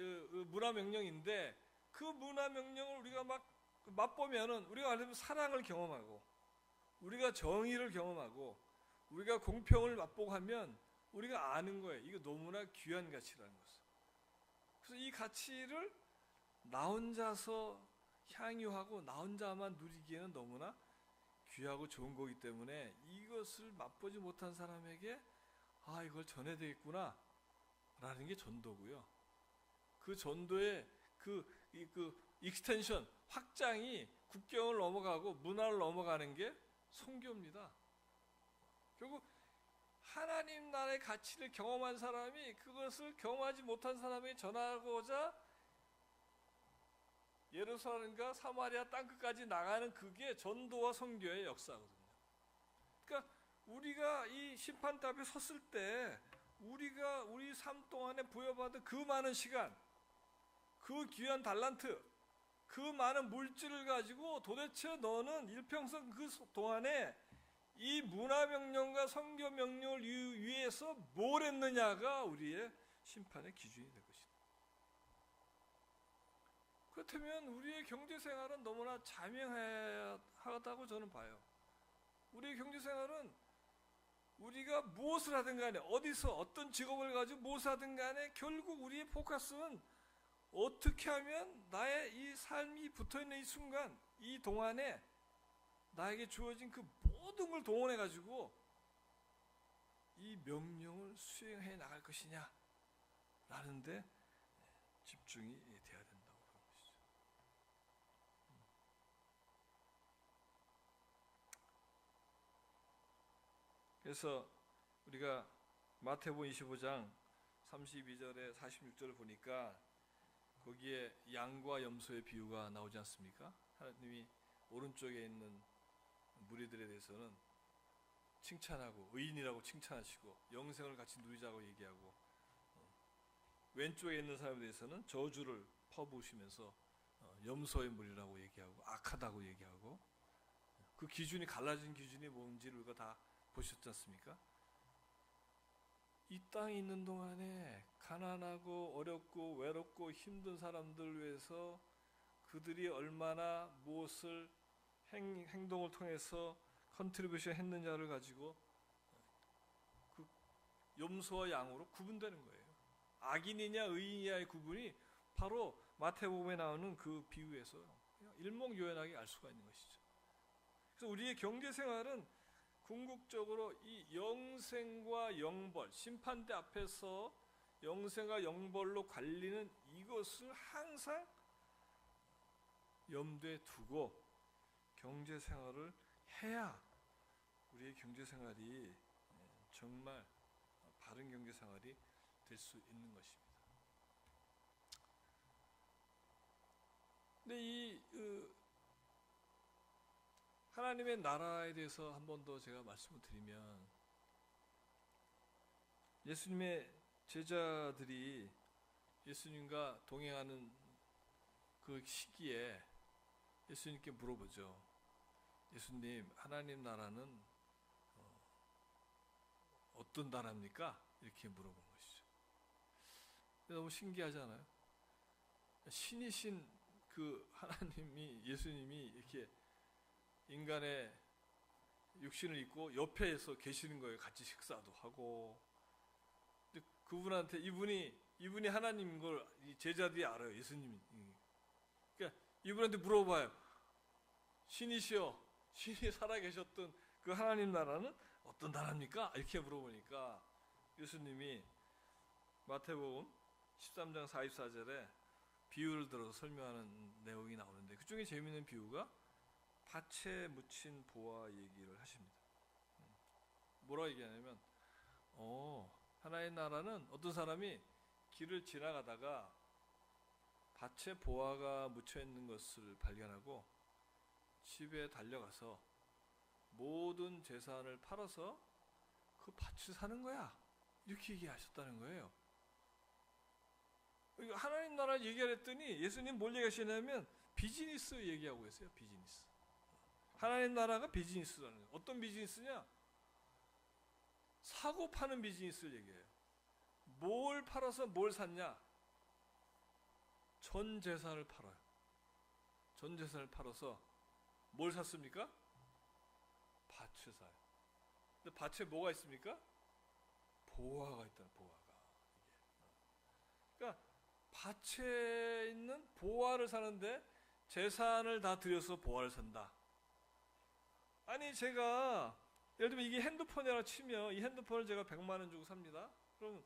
문화명령인데, 그 문화명령을 우리가 막 맛보면은 우리가 알면 사랑을 경험하고 우리가 정의를 경험하고 우리가 공평을 맛보고 하면 우리가 아는 거예요. 이거 너무나 귀한 가치라는 것을. 그래서 이 가치를 나 혼자서 향유하고 나 혼자만 누리기에는 너무나 귀하고 좋은 거기 때문에 이것을 맛보지 못한 사람에게 이걸 전해야 되겠구나 라는 게 전도고요. 그 전도의 그 익스텐션, 확장이 국경을 넘어가고 문화를 넘어가는 게 선교입니다. 결국 하나님 나라의 가치를 경험한 사람이 그것을 경험하지 못한 사람에게 전하고자 예루살렘과 사마리아 땅끝까지 나가는 그게 전도와 선교의 역사거든요. 그러니까 우리가 이 심판대 앞에 섰을 때 우리가 우리 삶 동안에 부여받은 그 많은 시간, 그 귀한 달란트, 그 많은 물질을 가지고 도대체 너는 일평생 그 동안에 이 문화명령과 선교명령을 위해서 뭘 했느냐가 우리의 심판의 기준이 될 것입니다. 그렇다면 우리의 경제생활은 너무나 자명하다고 저는 봐요. 우리의 경제생활은 우리가 무엇을 하든 간에 어디서 어떤 직업을 가지고 무엇을 하든 간에 결국 우리의 포커스는 어떻게 하면 나의 이 삶이 붙어있는 이 순간, 이 동안에 나에게 주어진 그 모든 걸 동원해 가지고 이 명령을 수행해 나갈 것이냐 라는데 집중이 돼야 된다고 그런 것이죠. 그래서 우리가 마태복음 25장 32절에 46절을 보니까 거기에 양과 염소의 비유가 나오지 않습니까? 하나님이 오른쪽에 있는 무리들에 대해서는 칭찬하고 의인이라고 칭찬하시고 영생을 같이 누리자고 얘기하고, 왼쪽에 있는 사람에 대해서는 저주를 퍼부으시면서 염소의 무리라고 얘기하고 악하다고 얘기하고, 그 기준이 갈라진 기준이 뭔지를 우리가 다 보셨지 않습니까? 이 땅에 있는 동안에 가난하고 어렵고 외롭고 힘든 사람들 위해서 그들이 얼마나 무엇을 행동을 통해서 컨트리뷰션 했느냐를 가지고 그 염소와 양으로 구분되는 거예요. 악인이냐 의인이냐의 구분이 바로 마태복음에 나오는 그 비유에서 그냥 일목요연하게 알 수가 있는 것이죠. 그래서 우리의 경제생활은 궁극적으로 이 영생과 영벌, 심판대 앞에서 영생과 영벌로 갈리는 이것을 항상 염두에 두고 경제생활을 해야 우리의 경제생활이 정말 바른 경제생활이 될 수 있는 것입니다. 근데 이 하나님의 나라에 대해서 한 번 더 제가 말씀을 드리면, 예수님의 제자들이 예수님과 동행하는 그 시기에 예수님께 물어보죠. 예수님, 하나님 나라는 어떤 나라입니까? 이렇게 물어본 것이죠. 너무 신기하잖아요. 신이신 그 하나님이, 예수님이 이렇게 인간의 육신을 입고 옆에서 계시는 거예요. 같이 식사도 하고. 근데 그분한테 이분이 하나님인 걸 이 제자들이 알아요. 예수님이. 그러니까 이분한테 물어봐요. 신이시여, 신이 살아계셨던 그 하나님 나라는 어떤 나라입니까? 이렇게 물어보니까 예수님이 마태복음 13장 44절에 비유를 들어서 설명하는 내용이 나오는데, 그 중에 재미있는 비유가 밭에 묻힌 보화 얘기를 하십니다. 뭐라고 얘기하냐면, 하나님 나라는 어떤 사람이 길을 지나가다가 밭에 보화가 묻혀 있는 것을 발견하고 집에 달려가서 모든 재산을 팔아서 그 밭을 사는 거야. 이렇게 얘기하셨다는 거예요. 하나님 나라 얘기를 했더니 예수님 뭘 얘기하시냐면 비즈니스 얘기하고 있어요. 비즈니스. 하나님 나라가 비즈니스라는 거예요. 어떤 비즈니스냐? 사고 파는 비즈니스를 얘기해요. 뭘 팔아서 뭘 샀냐? 전 재산을 팔아요. 전 재산을 팔아서 뭘 샀습니까? 밭을 사요. 근데 밭에 뭐가 있습니까? 보화가 있다. 보화가. 그러니까 밭에 있는 보화를 사는데 재산을 다 들여서 보화를 산다. 아니, 제가 예를 들면 이게 핸드폰이라고 치면 이 핸드폰을 제가 100만 원 주고 삽니다. 그럼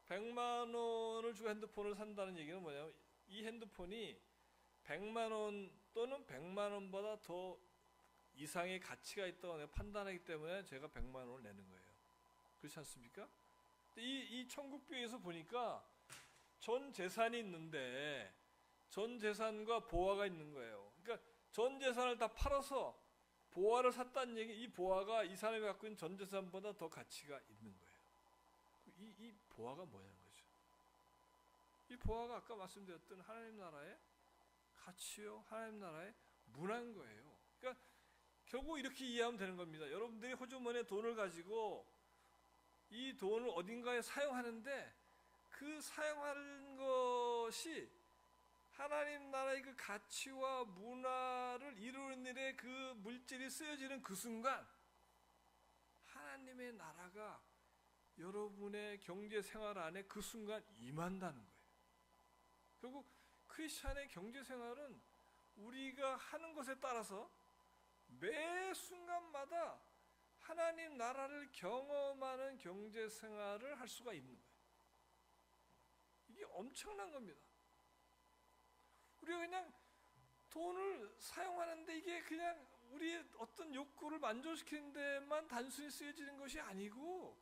100만 원을 주고 핸드폰을 산다는 얘기는 뭐냐면 이 핸드폰이 100만 원 또는 100만 원보다 더 이상의 가치가 있다고 내가 판단하기 때문에 제가 100만 원을 내는 거예요. 그렇지 않습니까? 이 천국교회에서 보니까 전 재산이 있는데 전 재산과 보화가 있는 거예요. 그러니까 전 재산을 다 팔아서 보화를 샀다는 얘기, 이 보화가 이 사람이 갖고 있는 전 재산보다 더 가치가 있는 거예요. 이 보화가 뭐냐는 거죠. 이 보화가 아까 말씀드렸던 하나님 나라의 가치요, 하나님 나라의 문화인 거예요. 그러니까 결국 이렇게 이해하면 되는 겁니다. 여러분들이 호주머니에 돈을 가지고 이 돈을 어딘가에 사용하는데 그 사용하는 것이 하나님 나라의 그 가치와 문화를 이루는 일에 그 물질이 쓰여지는 그 순간 하나님의 나라가 여러분의 경제 생활 안에 그 순간 임한다는 거예요. 결국 크리스찬의 경제 생활은 우리가 하는 것에 따라서 매 순간마다 하나님 나라를 경험하는 경제 생활을 할 수가 있는 거예요. 이게 엄청난 겁니다. 우리가 그냥 돈을 사용하는데 이게 그냥 우리의 어떤 욕구를 만족시키는 데만 단순히 쓰여지는 것이 아니고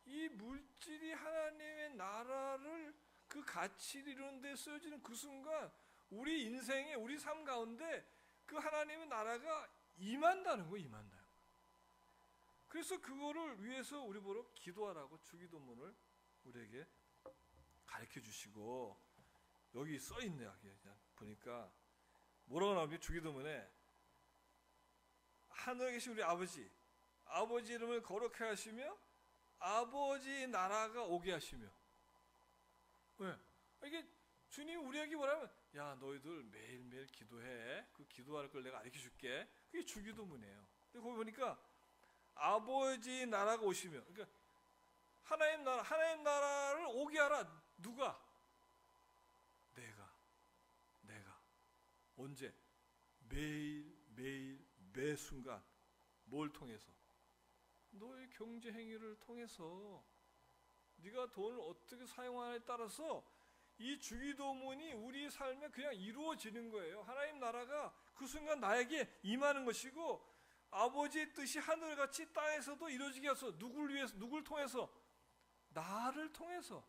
이 물질이 하나님의 나라를 그 가치를 이루는 데 쓰여지는 그 순간 우리 인생에 우리 삶 가운데 그 하나님의 나라가 임한다는 거예요. 임한다는 거예요. 그래서 그거를 위해서 우리 보러 기도하라고 주기도문을 우리에게 가르쳐 주시고 여기 써 있네요. 그냥 보니까 뭐라고 나오냐 주기도문에 하늘에 계신 우리 아버지 이름을 거룩하게 하시며 아버지 나라가 오게 하시며 왜? 이게 주님이 우리에게 뭐라면 야 너희들 매일매일 기도해. 그 기도할 걸 내가 가르쳐 줄게. 그게 주기도문이에요. 근데 거기 보니까 아버지 나라가 오시며 그러니까 하나님 나라를 오게 하라. 누가? 내가 언제? 매일 매 순간 뭘 통해서? 너의 경제 행위를 통해서 네가 돈을 어떻게 사용하느냐에 따라서 이 주기도문이 우리 삶에 그냥 이루어지는 거예요. 하나님 나라가 그 순간 나에게 임하는 것이고 아버지의 뜻이 하늘같이 땅에서도 이루어지게 해서 누굴 위해서 누굴 통해서? 나를 통해서.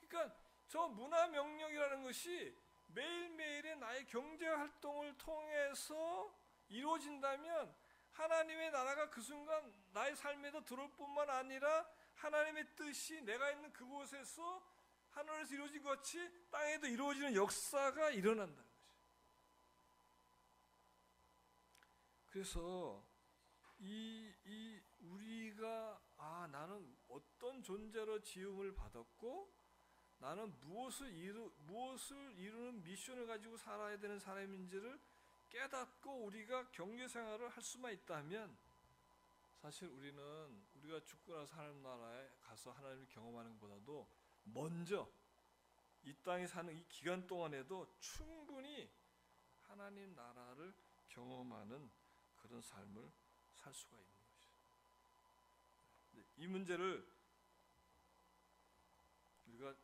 그러니까 저 문화 명령이라는 것이 매일매일의 나의 경제 활동을 통해서 이루어진다면 하나님의 나라가 그 순간 나의 삶에도 들어올 뿐만 아니라 하나님의 뜻이 내가 있는 그곳에서 하늘에서 이루어진 것 같이 땅에도 이루어지는 역사가 일어난다는 것이죠. 그래서 우리가 나는 어떤 존재로 지음을 받았고 나는 무엇을 이루는 미션을 가지고 살아야 되는 사람인지를 깨닫고 우리가 경제생활을 할 수만 있다면 사실 우리가 죽고 나서 하나님 나라에 가서 하나님을 경험하는 것보다도 먼저 이 땅에 사는 이 기간 동안에도 충분히 하나님 나라를 경험하는 그런 삶을 살 수가 있는 것이죠. 이 문제를 우리가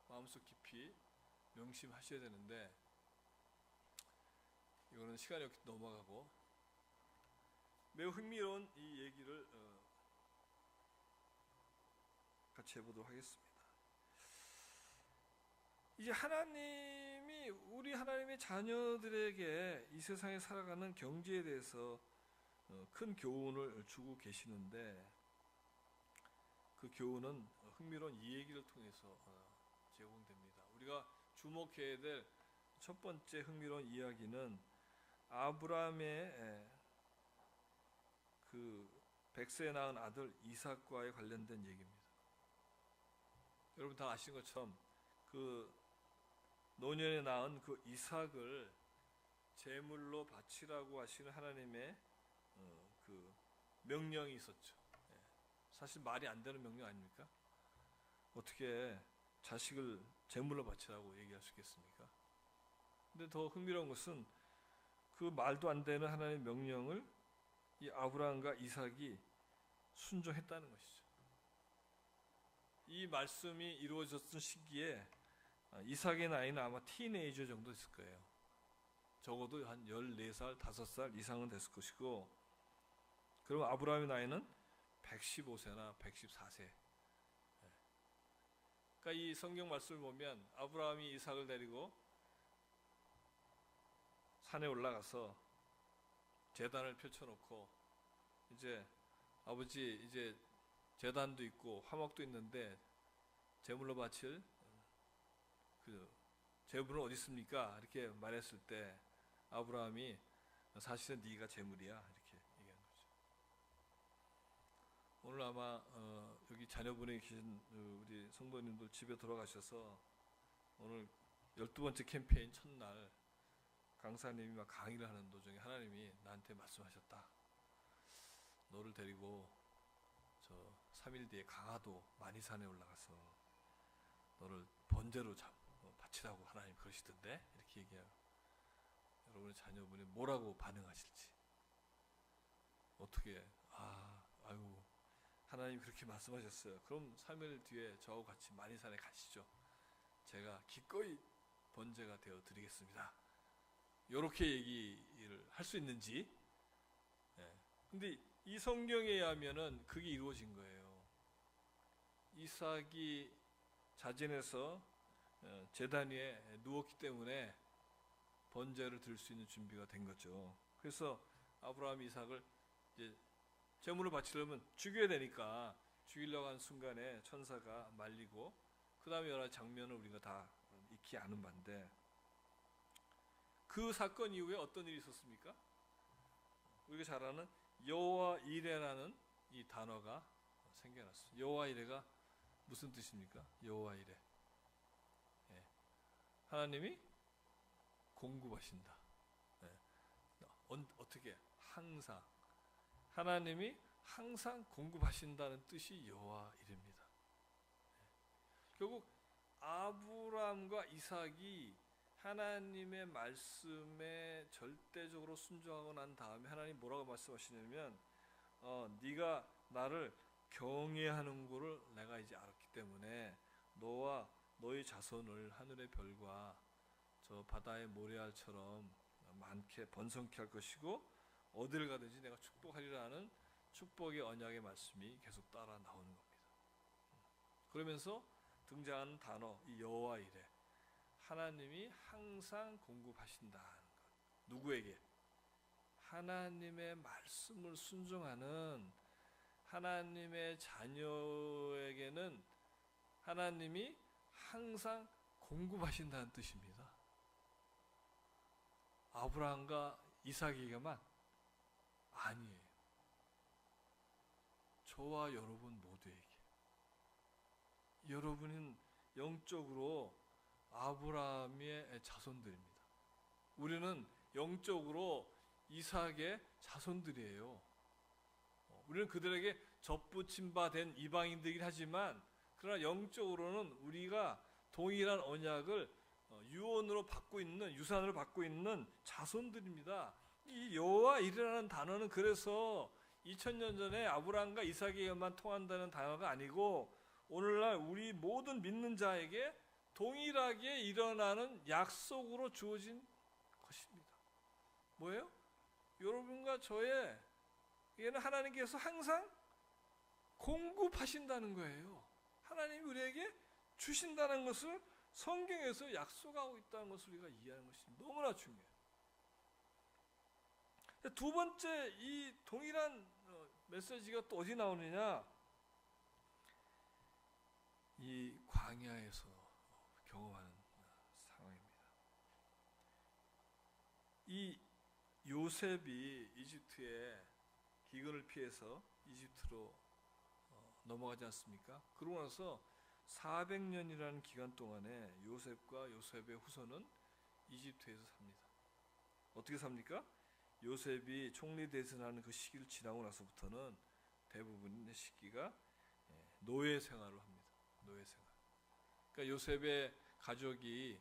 마음속 깊이 명심하셔야 되는데 이거는 시간이 없기 넘어가고 매우 흥미로운 이 얘기를 같이 해보도록 하겠습니다. 이제 하나님이 우리 하나님의 자녀들에게 이 세상에 살아가는 경제에 대해서 큰 교훈을 주고 계시는데 그 교훈은 흥미로운 이 얘기를 통해서 제공됩니다. 우리가 주목해야 될 첫 번째 흥미로운 이야기는 아브라함의 그 100세에 낳은 아들 이삭과에 관련된 얘기입니다. 여러분 다 아시는 것처럼 그 노년에 낳은 그 이삭을 제물로 바치라고 하시는 하나님의 그 명령이 있었죠. 사실 말이 안 되는 명령 아닙니까? 어떻게 자식을 제물로 바치라고 얘기할 수 있겠습니까? 근데 더 흥미로운 것은 그 말도 안 되는 하나님의 명령을 이 아브라함과 이삭이 순종했다는 것이죠. 이 말씀이 이루어졌던 시기에 이삭의 나이는 아마 티네이저 정도 됐을 거예요. 적어도 한 14살, 5살 이상은 됐을 것이고, 그리고 아브라함의 나이는 115세나 114세. 그러니까 이 성경 말씀을 보면 아브라함이 이삭을 데리고 산에 올라가서 제단을 펼쳐놓고, 이제 아버지 이제 제단도 있고 화목도 있는데 제물로 바칠 그 제물은 어디 있습니까? 이렇게 말했을 때 아브라함이 사실은 네가 제물이야 이렇게 얘기한 거죠. 오늘 아마 여기 자녀분이 계신 우리 성도님들 집에 돌아가셔서 오늘 12번째 캠페인 첫날 강사님이 막 강의를 하는 도중에 하나님이 나한테 말씀하셨다. 너를 데리고 저 3일 뒤에 강화도 만이산에 올라가서 너를 번제로 바치라고 하나님 그러시던데, 이렇게 얘기해요. 여러분의 자녀분이 뭐라고 반응하실지, 어떻게 아이고 하나님 그렇게 말씀하셨어요. 그럼 3일 뒤에 저하고 같이 만이산에 가시죠. 제가 기꺼이 번제가 되어 드리겠습니다. 이렇게 얘기를 할 수 있는지. 근데 이 성경에 의하면은 그게 이루어진 거예요. 이삭이 자진해서 제단 위에 누웠기 때문에 번제를 드릴 수 있는 준비가 된 거죠. 그래서 아브라함이 이삭을 이제 제물을 바치려면 죽여야 되니까 죽이려고 하는 순간에 천사가 말리고, 그 다음에 여러 장면을 우리가 다 익히 아는 바인데, 그 사건 이후에 어떤 일이 있었습니까? 우리가 잘 아는 여호와 이레라는 이 단어가 생겨났어요. 여호와 이레가 무슨 뜻입니까? 여호와 이레, 하나님이 공급하신다. 어떻게? 항상 하나님이 항상 공급하신다는 뜻이 여호와 이레입니다. 결국 아브라함과 이삭이 하나님의 말씀에 절대적으로 순종하고 난 다음에 하나님 뭐라고 말씀하시냐면, 네가 나를 경외하는 것을 내가 이제 알았기 때문에 너와 너의 자손을 하늘의 별과 저 바다의 모래알처럼 많게 번성케 할 것이고 어디를 가든지 내가 축복하리라는 축복의 언약의 말씀이 계속 따라 나오는 겁니다. 그러면서 등장하는 단어, 이 여호와 이레, 하나님이 항상 공급하신다는 것. 누구에게? 하나님의 말씀을 순종하는 하나님의 자녀에게는 하나님이 항상 공급하신다는 뜻입니다. 아브라함과 이삭에게만 아니에요. 저와 여러분 모두에게. 여러분은 영적으로 아브라함의 자손들입니다. 우리는 영적으로 이삭의 자손들이에요. 우리는 그들에게 접붙임 바 된 이방인들이긴 하지만, 그러나 영적으로는 우리가 동일한 언약을 유언으로 받고 있는, 유산으로 받고 있는 자손들입니다. 이 여호와 이레라는 단어는 그래서 2000년 전에 아브라함과 이삭에게만 통한다는 단어가 아니고, 오늘날 우리 모든 믿는 자에게 동일하게 일어나는 약속으로 주어진 것입니다. 뭐예요? 여러분과 저에게는 하나님께서 항상 공급하신다는 거예요. 하나님이 우리에게 주신다는 것을 성경에서 약속하고 있다는 것을 우리가 이해하는 것이 너무나 중요해요. 두 번째, 이 동일한 메시지가 또 어디 나오느냐? 이 광야에서 경험하는 상황입니다. 이 요셉이 이집트에 기근을 피해서 이집트로 넘어가지 않습니까? 그러고 나서 400년이라는 기간 동안에 요셉과 요셉의 후손은 이집트에서 삽니다. 어떻게 삽니까? 요셉이 총리 대선하는 그 시기를 지나고 나서부터는 대부분의 시기가 노예 생활을 합니다. 노예 생활. 그러니까 요셉의 가족이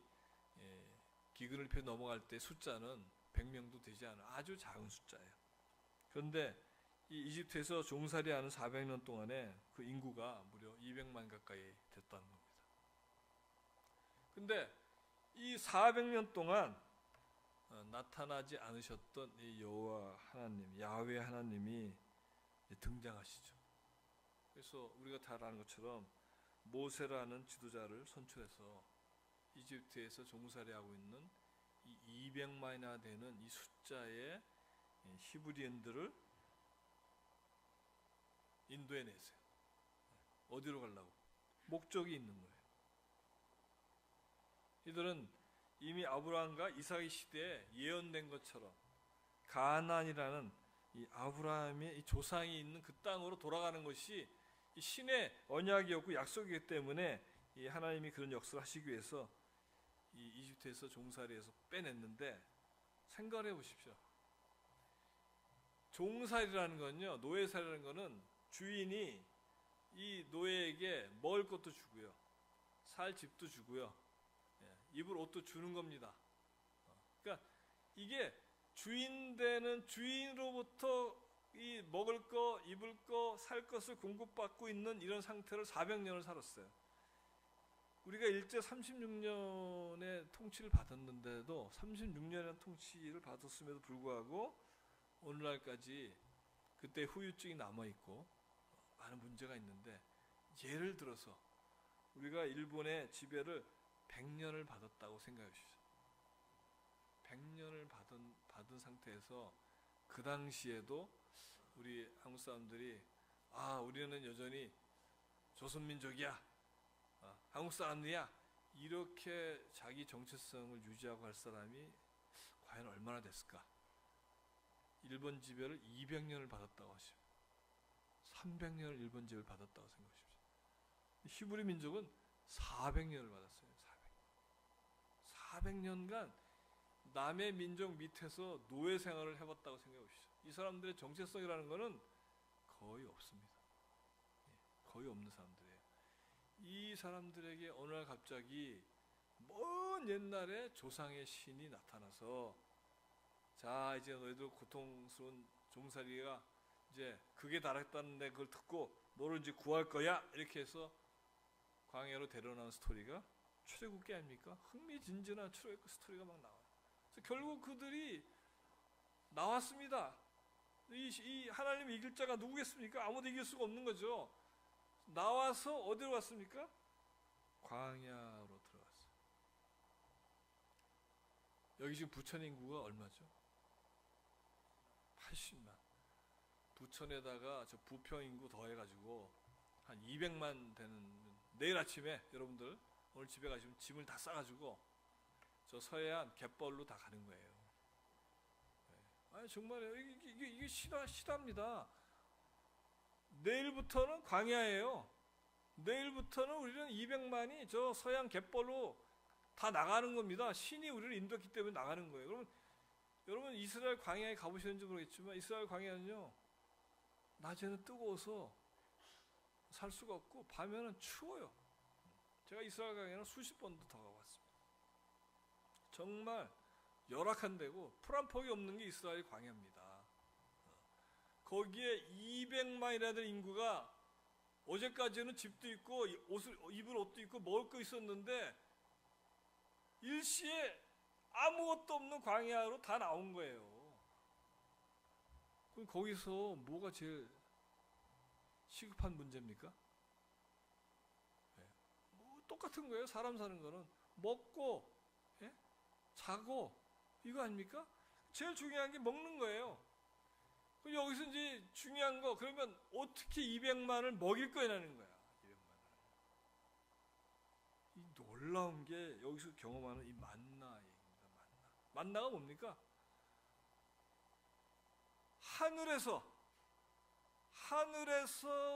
기근을 피해 넘어갈 때 숫자는 100명도 되지 않은 아주 작은 숫자예요. 그런데 이 이집트에서 종살이하는 400년 동안에 그 인구가 무려 200만 가까이 됐다는 겁니다. 근데 이 400년 동안 나타나지 않으셨던 이 여호와 하나님, 야훼 하나님이 등장하시죠. 그래서 우리가 다 아는 것처럼 모세라는 지도자를 선출해서 이집트에서 종살이하고 있는 이 200만이나 되는 이 숫자의 히브리인들을 인도해 내세요. 어디로 가려고? 목적이 있는 거예요. 이들은 이미 아브라함과 이삭의 시대에 예언된 것처럼 가나안이라는 이 아브라함의 이 조상이 있는 그 땅으로 돌아가는 것이 이 신의 언약이었고 약속이기 때문에 이 하나님이 그런 역사를 하시기 위해서 이 이집트에서 종살이에서 빼냈는데, 생각을 해보십시오. 종살이라는 건요, 노예살이라는 거는 주인이 이 노예에게 먹을 것도 주고요, 살 집도 주고요, 입을 옷도 주는 겁니다. 그러니까 이게 주인 되는 주인으로부터 이 먹을 거, 입을 거, 살 것을 공급받고 있는 이런 상태를 400년을 살았어요. 우리가 일제 36년의 통치를 받았는데도 36년의 통치를 받았음에도 불구하고 오늘날까지 그때 후유증이 남아있고 많은 문제가 있는데, 예를 들어서 우리가 일본의 지배를 100년을 받았다고 생각해 주십시오. 100년을 받은 상태에서 그 당시에도 우리 한국 사람들이 우리는 여전히 조선민족이야, 한국 사람들이야, 이렇게 자기 정체성을 유지하고 할 사람이 과연 얼마나 됐을까? 일본 지배를 200년을 받았다고 하십시오. 300년을 일본 지배를 받았다고 생각하십시오. 히브리 민족은 400년을 받았어요. 400년간 남의 민족 밑에서 노예 생활을 해봤다고 생각해 보십시오. 이 사람들의 정체성이라는 것은 거의 없습니다. 거의 없는 사람들이에요. 이 사람들에게 어느 날 갑자기 먼 옛날에 조상의 신이 나타나서, 자, 이제 너희들 고통스러운 종살이가 이제 극에 달했다는데 그걸 듣고 너를 이제 구할 거야, 이렇게 해서 광야로 데려나온 스토리가 출애굽기 아닙니까? 흥미진진한 출애굽 스토리가 막 나와요. 그래서 결국 그들이 나왔습니다. 이 하나님 이길 자가 누구겠습니까? 아무도 이길 수가 없는 거죠. 나와서 어디로 갔습니까? 광야로 들어갔어요. 여기 지금 부천 인구가 얼마죠? 80만. 부천에다가 저 부평 인구 더해가지고 한 200만 되는, 내일 아침에 여러분들 오늘 집에 가시면 짐을 다 싸가지고 저 서해안 갯벌로 다 가는 거예요. 아니 정말요. 이게 실화입니다. 내일부터는 광야예요. 내일부터는 우리는 200만이 저 서해안 갯벌로 다 나가는 겁니다. 신이 우리를 인도했기 때문에 나가는 거예요. 그러면 여러분 이스라엘 광야에 가보셨는지 모르겠지만 이스라엘 광야는요, 낮에는 뜨거워서 살 수가 없고 밤에는 추워요. 제가 이스라엘 광야는 수십 번도 더 가봤습니다. 정말 열악한 데고 풀 한 폭이 없는 게 이스라엘 광야입니다. 거기에 200만이라는 인구가 어제까지는 집도 있고 입을 옷도 있고 먹을 거 있었는데 일시에 아무것도 없는 광야로 다 나온 거예요. 그럼 거기서 뭐가 제일 시급한 문제입니까? 뭐 똑같은 거예요. 사람 사는 거는 먹고 자고 이거 아닙니까? 제일 중요한 게 먹는 거예요. 여기서 이제 중요한 거, 그러면 어떻게 200만을 먹일 거냐는 거야. 200만을. 이 놀라운 게 여기서 경험하는 이 만나 얘기입니다. 만나가 뭡니까? 하늘에서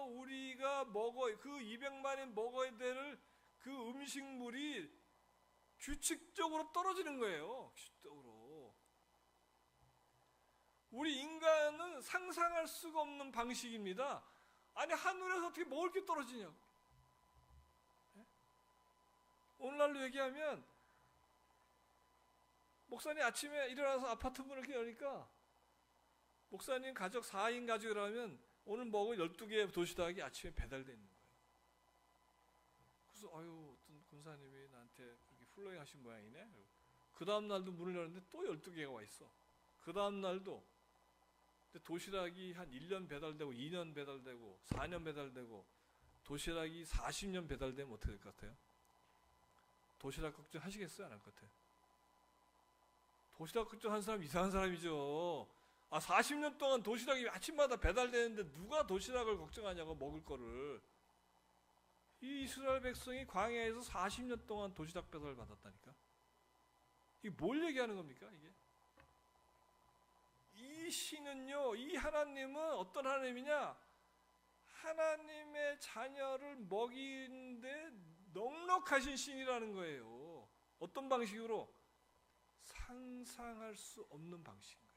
우리가 그 200만이 먹어야 될 그 음식물이 규칙적으로 떨어지는 거예요. 규칙적으로. 우리 인간은 상상할 수가 없는 방식입니다. 아니 하늘에서 어떻게 먹을 게 떨어지냐고. 오늘날로 얘기하면 목사님 아침에 일어나서 아파트 문을 이렇게 여니까 목사님 가족 4인 가족이라면 오늘 먹을 12개의 도시락이 아침에 배달되어 있는 거예요. 그래서 어떤 군사님이 나한테 이렇게 플로잉 하신 모양이네. 그 다음 날도 문을 열었는데 또 12개가 와 있어. 그 다음 날도. 근데 도시락이 한 1년 배달되고 2년 배달되고 4년 배달되고 도시락이 40년 배달되면 어떻게 될 것 같아요? 도시락 걱정 하시겠어요? 안 할 것 같아요? 도시락 걱정한 사람 이상한 사람이죠. 40년 동안 도시락이 아침마다 배달되는데 누가 도시락을 걱정하냐고, 먹을 거를. 이 이스라엘 백성이 광야에서 40년 동안 도시락 배달을 받았다니까. 이게 뭘 얘기하는 겁니까, 이게? 이 신은요, 이 하나님은 어떤 하나님이냐? 하나님의 자녀를 먹이는데 넉넉하신 신이라는 거예요. 어떤 방식으로? 상상할 수 없는 방식인 거예요.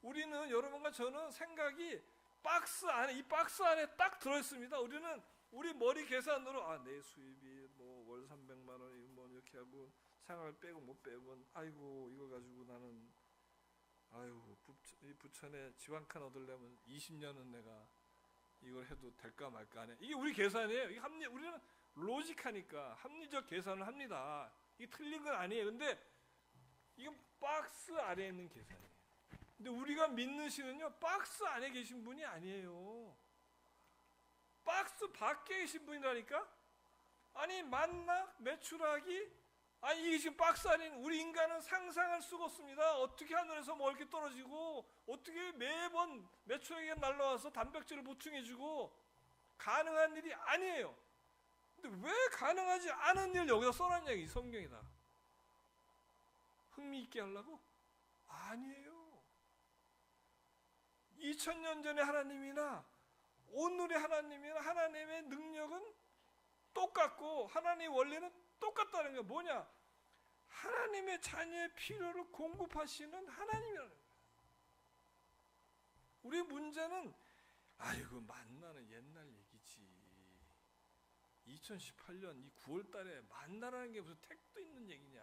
우리는, 여러분과 저는 생각이 이 박스 안에 딱 들어있습니다. 우리는 우리 머리 계산으로 내 수입이 뭐 월 300만 원 뭐 이렇게 하고 생활 빼고 못 빼면 아이고 이거 가지고 나는 부천에 집 한 칸 얻으려면 20년은 내가 이걸 해도 될까 말까 하네. 이게 우리 계산이에요. 이게 우리는 로직하니까 합리적 계산을 합니다. 이게 틀린 건 아니에요. 근데 이건 박스 안에 있는 계산이에요. 근데 우리가 믿는 신은요, 박스 안에 계신 분이 아니에요. 박스 밖에 계신 분이라니까? 아니, 만나, 메추라기, 이게 지금 박스 안에 있는, 우리 인간은 상상할 수가 없습니다. 어떻게 하늘에서 뭐 이렇게 떨어지고, 어떻게 매번 메추라기가 날라와서 단백질을 보충해주고, 가능한 일이 아니에요. 근데 왜 가능하지 않은 일 여기다 써놨냐, 이 성경이다. 흥미있게 하려고? 아니에요. 2000년 전의 하나님이나 오늘의 하나님이나 하나님의 능력은 똑같고 하나님의 원리는 똑같다는 게 뭐냐? 하나님의 자녀의 필요를 공급하시는 하나님이라는 거예요. 우리 문제는 만나는 옛날 얘기지. 2018년 이 9월 달에 만나라는 게 무슨 택도 있는 얘기냐.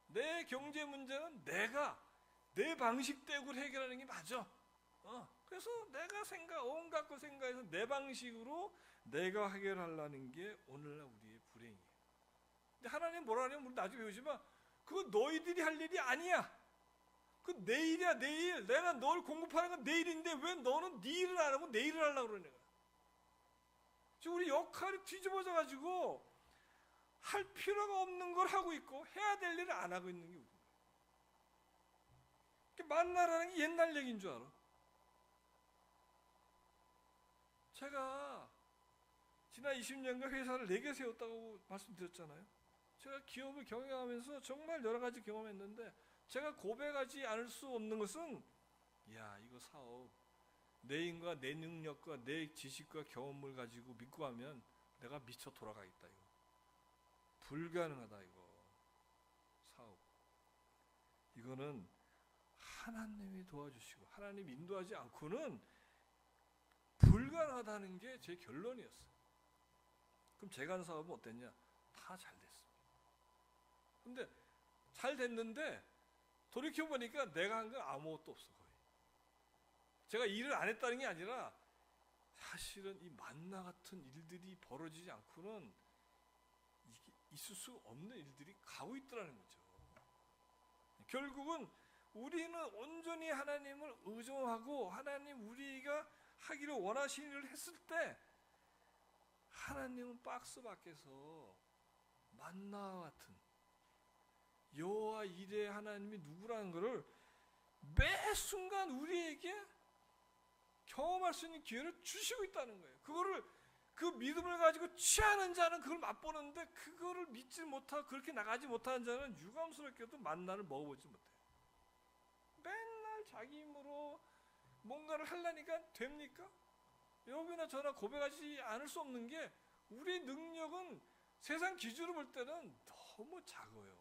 내 경제 문제는 내가 내 방식대로 해결하는 게 맞아. 그래서 내가 온갖 걸 생각해서 내 방식으로 내가 해결하려는 게 오늘날 우리의 불행이에요. 근데 하나님 뭐라 하냐면, 우리 나중에 배우지만 그거 너희들이 할 일이 아니야. 그 내일이야, 내일. 내가 널 공급하는 건 내일인데 왜 너는 네 일을 안 하고 내 일을 하려고 그러는 거야. 지금 우리 역할이 뒤집어져가지고 할 필요가 없는 걸 하고 있고 해야 될 일을 안 하고 있는 게 우리예요. 만나라는 게 옛날 얘기인 줄 알아. 제가 지난 20년간 회사를 4개 세웠다고 말씀드렸잖아요. 제가 기업을 경영하면서 정말 여러 가지 경험했는데, 제가 고백하지 않을 수 없는 것은, 이거 사업 내 힘과 내 능력과 내 지식과 경험을 가지고 믿고 하면 내가 미쳐 돌아가겠다. 이거 불가능하다. 이거 사업, 이거는 하나님이 도와주시고 하나님 인도하지 않고는 불가능하다는 게 제 결론이었어요. 그럼 제가 한 사업은 어땠냐? 다 잘 됐습니다. 근데 잘 됐는데 돌이켜보니까 내가 한 건 아무것도 없어. 거의 제가 일을 안 했다는 게 아니라 사실은 이 만나 같은 일들이 벌어지지 않고는 이게 있을 수 없는 일들이 가고 있더라는 거죠. 결국은 우리는 온전히 하나님을 의존하고 하나님 우리가 하기를 원하시는 일을 했을 때, 하나님은 박스 밖에서 만나와 같은 여호와 이레 하나님이 누구라는 것을 매 순간 우리에게 경험할 수 있는 기회를 주시고 있다는 거예요. 그 믿음을 가지고 취하는 자는 그걸 맛보는데, 그거를 믿지 못하고 그렇게 나가지 못하는 자는 유감스럽게도 만나를 먹어보지 못해요. 맨날 자기 힘으로 뭔가를 하려니까 됩니까? 여러분이나 저나 고백하지 않을 수 없는 게, 우리 능력은 세상 기준으로 볼 때는 너무 작아요.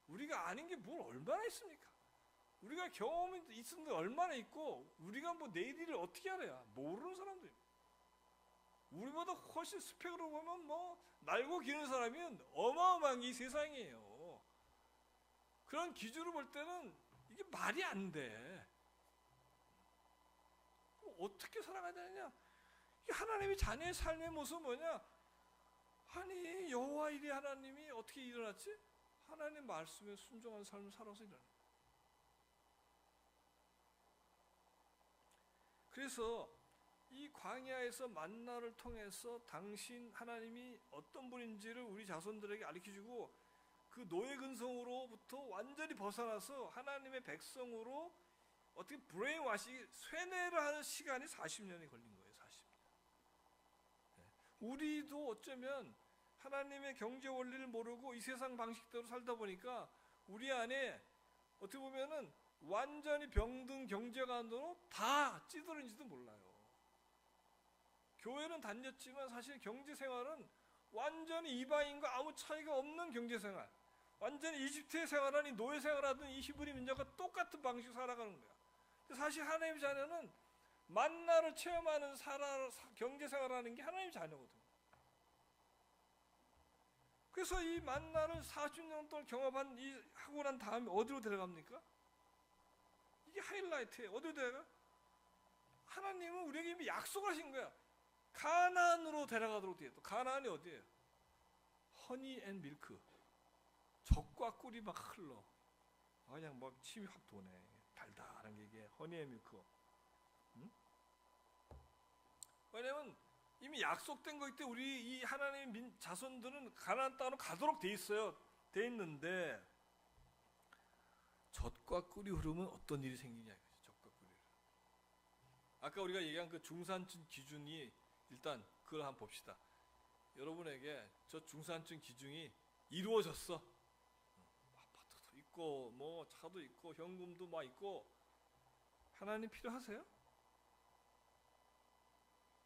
우리가 아닌 게 뭘 얼마나 있습니까? 우리가 경험이 있는 게 얼마나 있고, 우리가 뭐 내일 일을 어떻게 알아야? 모르는 사람들입니다. 우리보다 훨씬 스펙으로 보면 날고 기는 사람이 어마어마한 게 이 세상이에요. 그런 기준으로 볼 때는 이게 이게 말이 안 돼. 어떻게 살아가야 되느냐? 하나님의 자녀의 삶의 모습은 뭐냐? 아니 여호와 일이 하나님이 어떻게 일어났지? 하나님 말씀에 순종한 삶을 살아서 일어나. 그래서 이 광야에서 만나를 통해서 당신 하나님이 어떤 분인지를 우리 자손들에게 알려주고 그 노예 근성으로부터 완전히 벗어나서 하나님의 백성으로 어떻게 브레인와시 쇠뇌를 하는 시간이 40년이 걸린 거예요. 40년. 우리도 어쩌면 하나님의 경제 원리를 모르고 이 세상 방식대로 살다 보니까 우리 안에 어떻게 보면은 완전히 병든 경제관으로 다 찌들은지도 몰라요. 교회는 다녔지만 사실 경제생활은 완전히 이방인과 아무 차이가 없는 경제생활, 완전히 이집트의 생활하니 노예 생활하던 이 히브리 민족과 똑같은 방식으로 살아가는 거야. 사실 하나님의 자녀는 만나를 체험하는 경제생활하는 게 하나님의 자녀거든요. 그래서 이 만나를 40년 동안 하고 난 다음에 어디로 데려갑니까? 이게 하이라이트예요. 어디로 데려가? 하나님은 우리에게 이미 약속을 하신 거야. 가나안으로 데려가도록 돼 있다. 가나안이 어디예요? 허니 앤 밀크. 젖과 꿀이 막 흘러. 그냥 막 침이 확 도네. 달달한 게 이게 허니 앤 밀크. 응? 왜냐면 이미 약속된 거기 때문에 우리 이 하나님의 자손들은 가나안 땅으로 가도록 돼 있어요. 돼 있는데 젖과 꿀이 흐르면 어떤 일이 생기냐 이거죠. 젖과 꿀이. 아까 우리가 얘기한 그 중산층 기준이 일단 그걸 한번 봅시다. 여러분에게 저 중산층 기준이 이루어졌어. 아파트도 있고 뭐 차도 있고 현금도 막 있고 하나님 필요하세요?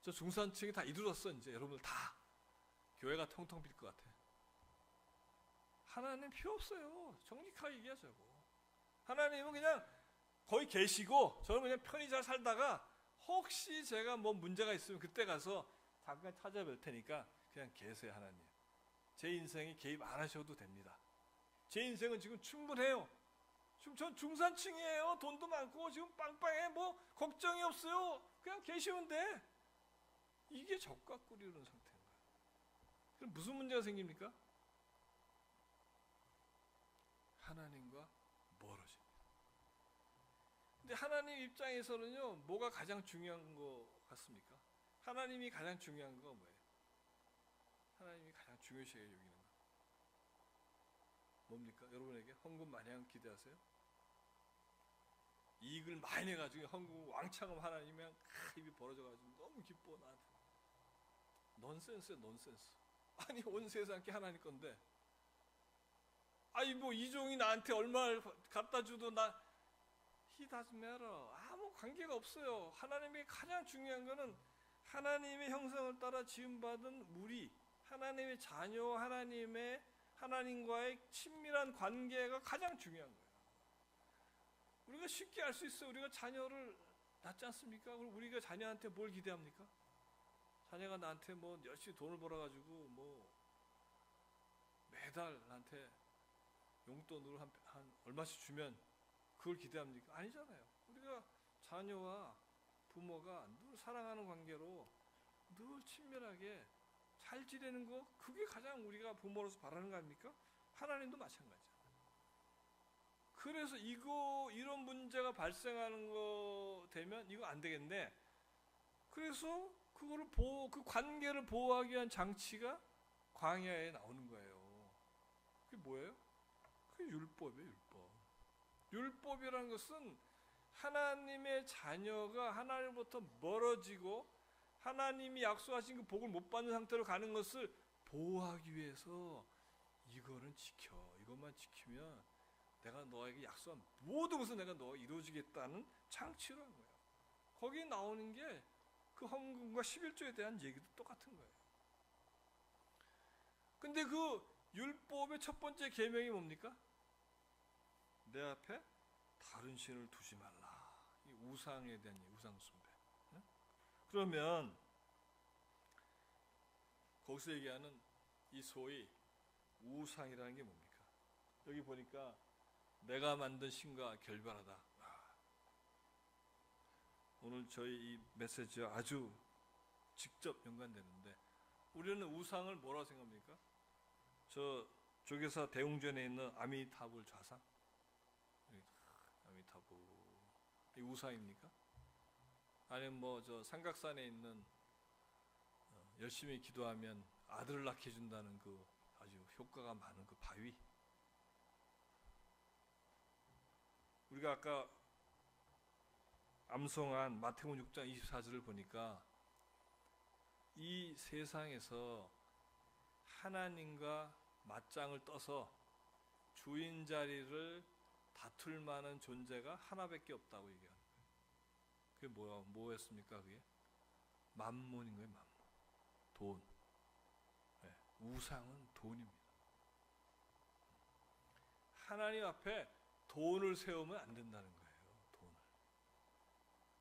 저 중산층이 다 이루어졌어. 이제 여러분들 다 교회가 텅텅 빌 것 같아. 하나님 필요 없어요. 정직하게 얘기하자고. 하나님은 그냥 거기 계시고 저는 그냥 편히 잘 살다가 혹시 제가 뭐 문제가 있으면 그때 가서 잠깐 찾아뵐 테니까 그냥 계세요. 하나님. 제 인생에 개입 안 하셔도 됩니다. 제 인생은 지금 충분해요. 지금 전 중산층이에요. 돈도 많고 지금 빵빵해. 뭐 걱정이 없어요. 그냥 계시면 돼. 이게 젖과 꿀이 흐르는 상태인 거예요. 그럼 무슨 문제가 생깁니까? 하나님과 멀어집니다. 근데 하나님 입장에서는요, 뭐가 가장 중요한 거 같습니까? 하나님이 가장 중요한 거 뭐예요? 하나님이 가장 중요시하게 여기는 거 뭡니까? 여러분에게 헌금 마냥 기대하세요? 이익을 많이 내가지고 헌금 왕창 하나님이 입이 벌어져가지고 너무 기뻐 나한테. 넌센스야 넌센스. 아니 온 세상 게 하나님 건데 아니 뭐 이종이 나한테 얼마를 갖다 주도 He doesn't matter. 아무 관계가 없어요. 하나님에게 가장 중요한 거는 하나님의 형상을 따라 지음받은 우리 하나님의 자녀 하나님과의 친밀한 관계가 가장 중요한 거예요. 우리가 쉽게 알 수 있어요. 우리가 자녀를 낳지 않습니까? 그럼 우리가 자녀한테 뭘 기대합니까? 자녀가 나한테 뭐 열심히 돈을 벌어가지고 뭐 매달 나한테 용돈으로 한 얼마씩 주면 그걸 기대합니까? 아니잖아요. 우리가 자녀와 부모가 늘 사랑하는 관계로 늘 친밀하게 잘 지내는 거 그게 가장 우리가 부모로서 바라는 거 아닙니까? 하나님도 마찬가지잖아요. 그래서 이런 문제가 발생하는 거 되면 이거 안 되겠네. 그래서 그 관계를 보호하기 위한 장치가 광야에 나오는 거예요. 그게 뭐예요? 그게 율법이에요, 율법. 율법이라는 것은 하나님의 자녀가 하나님으로부터 멀어지고 하나님이 약속하신 그 복을 못 받는 상태로 가는 것을 보호하기 위해서 이거는 지켜. 이것만 지키면 내가 너에게 약속한 모든 것을 내가 너가 이루어지겠다는 장치로 한 거예요. 거기에 나오는 게 그 헌금과 11조에 대한 얘기도 똑같은 거예요. 근데 그 율법의 첫 번째 계명이 뭡니까? 내 앞에 다른 신을 두지 말라. 이 우상에 대한 우상 숭배. 그러면 거기서 얘기하는 이 소위 우상이라는 게 뭡니까? 여기 보니까 내가 만든 신과 결별하다. 오늘 저희 이 메시지와 아주 직접 연관되는데, 우리는 우상을 뭐라고 생각합니까? 저 조계사 대웅전에 있는 아미타불 좌상, 아미타불 이 우상입니까? 아니면 뭐 저 삼각산에 있는 열심히 기도하면 아들을 낳게 해준다는 그 아주 효과가 많은 그 바위? 우리가 아까 암송한 마태복음 6장 24절을 보니까 이 세상에서 하나님과 맞짱을 떠서 주인 자리를 다툴 만한 존재가 하나밖에 없다고 얘기하는 거예요. 그게 뭐였습니까? 그게 만몬인 거예요. 만몬. 돈. 네, 우상은 돈입니다. 하나님 앞에 돈을 세우면 안 된다는 거예요. 돈을.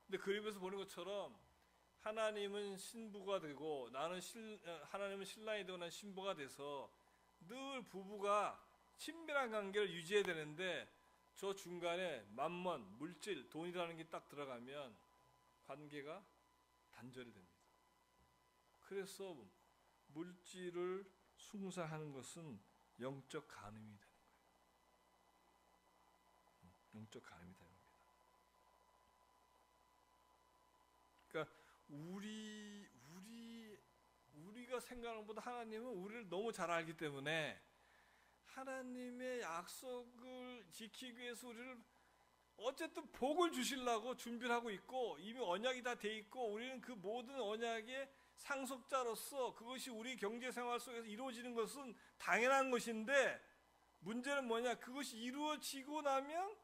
근데 그림에서 보는 것처럼 하나님은 신부가 되고 하나님은 신랑이 되고 난 신부가 돼서 늘 부부가 친밀한 관계를 유지해야 되는데, 저 중간에 만몬, 물질, 돈이라는 게 딱 들어가면 관계가 단절이 됩니다. 그래서 물질을 숭상하는 것은 영적 간음이 되는 거예요. 영적 간음이 되는 겁니다. 그러니까 우리가 생각하는 것보다 하나님은 우리를 너무 잘 알기 때문에 하나님의 약속을 지키기 위해서 우리를 어쨌든 복을 주시려고 준비를 하고 있고, 이미 언약이 다 돼 있고, 우리는 그 모든 언약의 상속자로서 그것이 우리 경제생활 속에서 이루어지는 것은 당연한 것인데, 문제는 뭐냐? 그것이 이루어지고 나면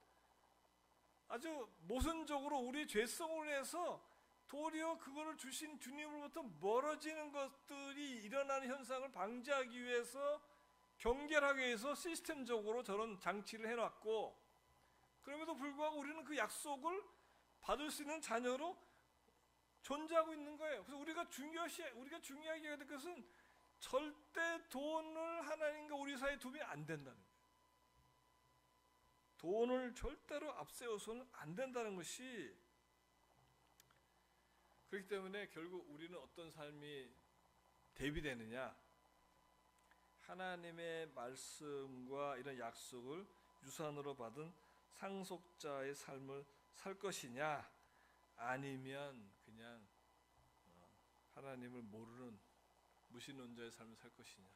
아주 모순적으로 우리 죄성으로 해서 도리어 그거를 주신 주님으로부터 멀어지는 것들이 일어나는 현상을 방지하기 위해서, 경계하기 위해서 시스템적으로 저런 장치를 해놨고, 그럼에도 불구하고 우리는 그 약속을 받을 수 있는 자녀로 존재하고 있는 거예요. 그래서 우리가 중요하게 해야 될 것은 절대 돈을 하나님과 우리 사이에 두면 안 된다는 거예요. 돈을 절대로 앞세워서는 안 된다는 것이, 그렇기 때문에 결국 우리는 어떤 삶이 대비되느냐? 하나님의 말씀과 이런 약속을 유산으로 받은 상속자의 삶을 살 것이냐, 아니면 그냥 하나님을 모르는 무신론자의 삶을 살 것이냐.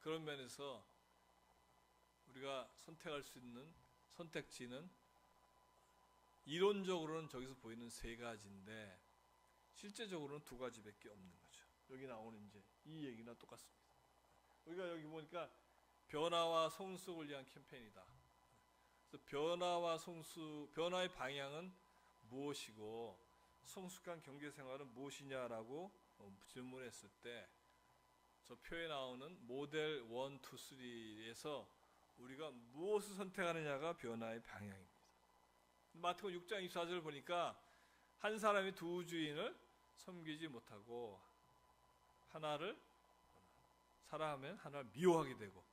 그런 면에서 우리가 선택할 수 있는 선택지는 이론적으로는 저기서 보이는 세 가지인데 실제적으로는 두 가지밖에 없는 거죠. 여기 나오는 이제 이 얘기나 똑같습니다. 우리가 여기 보니까 변화와 성숙을 위한 캠페인이다. 그래서 변화의 방향은 무엇이고 성숙한 경제생활은 무엇이냐라고 질문했을 때, 저 표에 나오는 모델 1, 2, 3에서 우리가 무엇을 선택하느냐가 변화의 방향입니다. 마태복음 6장 24절을 보니까 한 사람이 두 주인을 섬기지 못하고 하나를 사랑하면 하나를 미워하게 되고,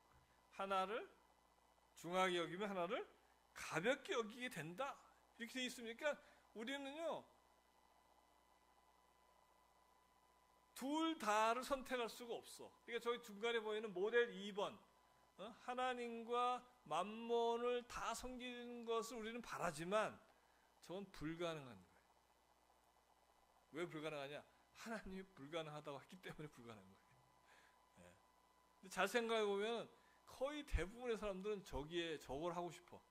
하나를 중하게 여기면 하나를 가볍게 여기게 된다. 이렇게 되어 있습니까? 우리는요, 둘 다를 선택할 수가 없어. 그러니까 저희 중간에 보이는 모델 2번, 하나님과 만몬을 다 섬기는 것을 우리는 바라지만 저건 불가능한 거예요. 왜 불가능하냐? 하나님이 불가능하다고 했기 때문에 불가능한 거예요. 네. 근데 잘 생각해 보면 거의 대부분의 사람들은 저걸 하고 싶어.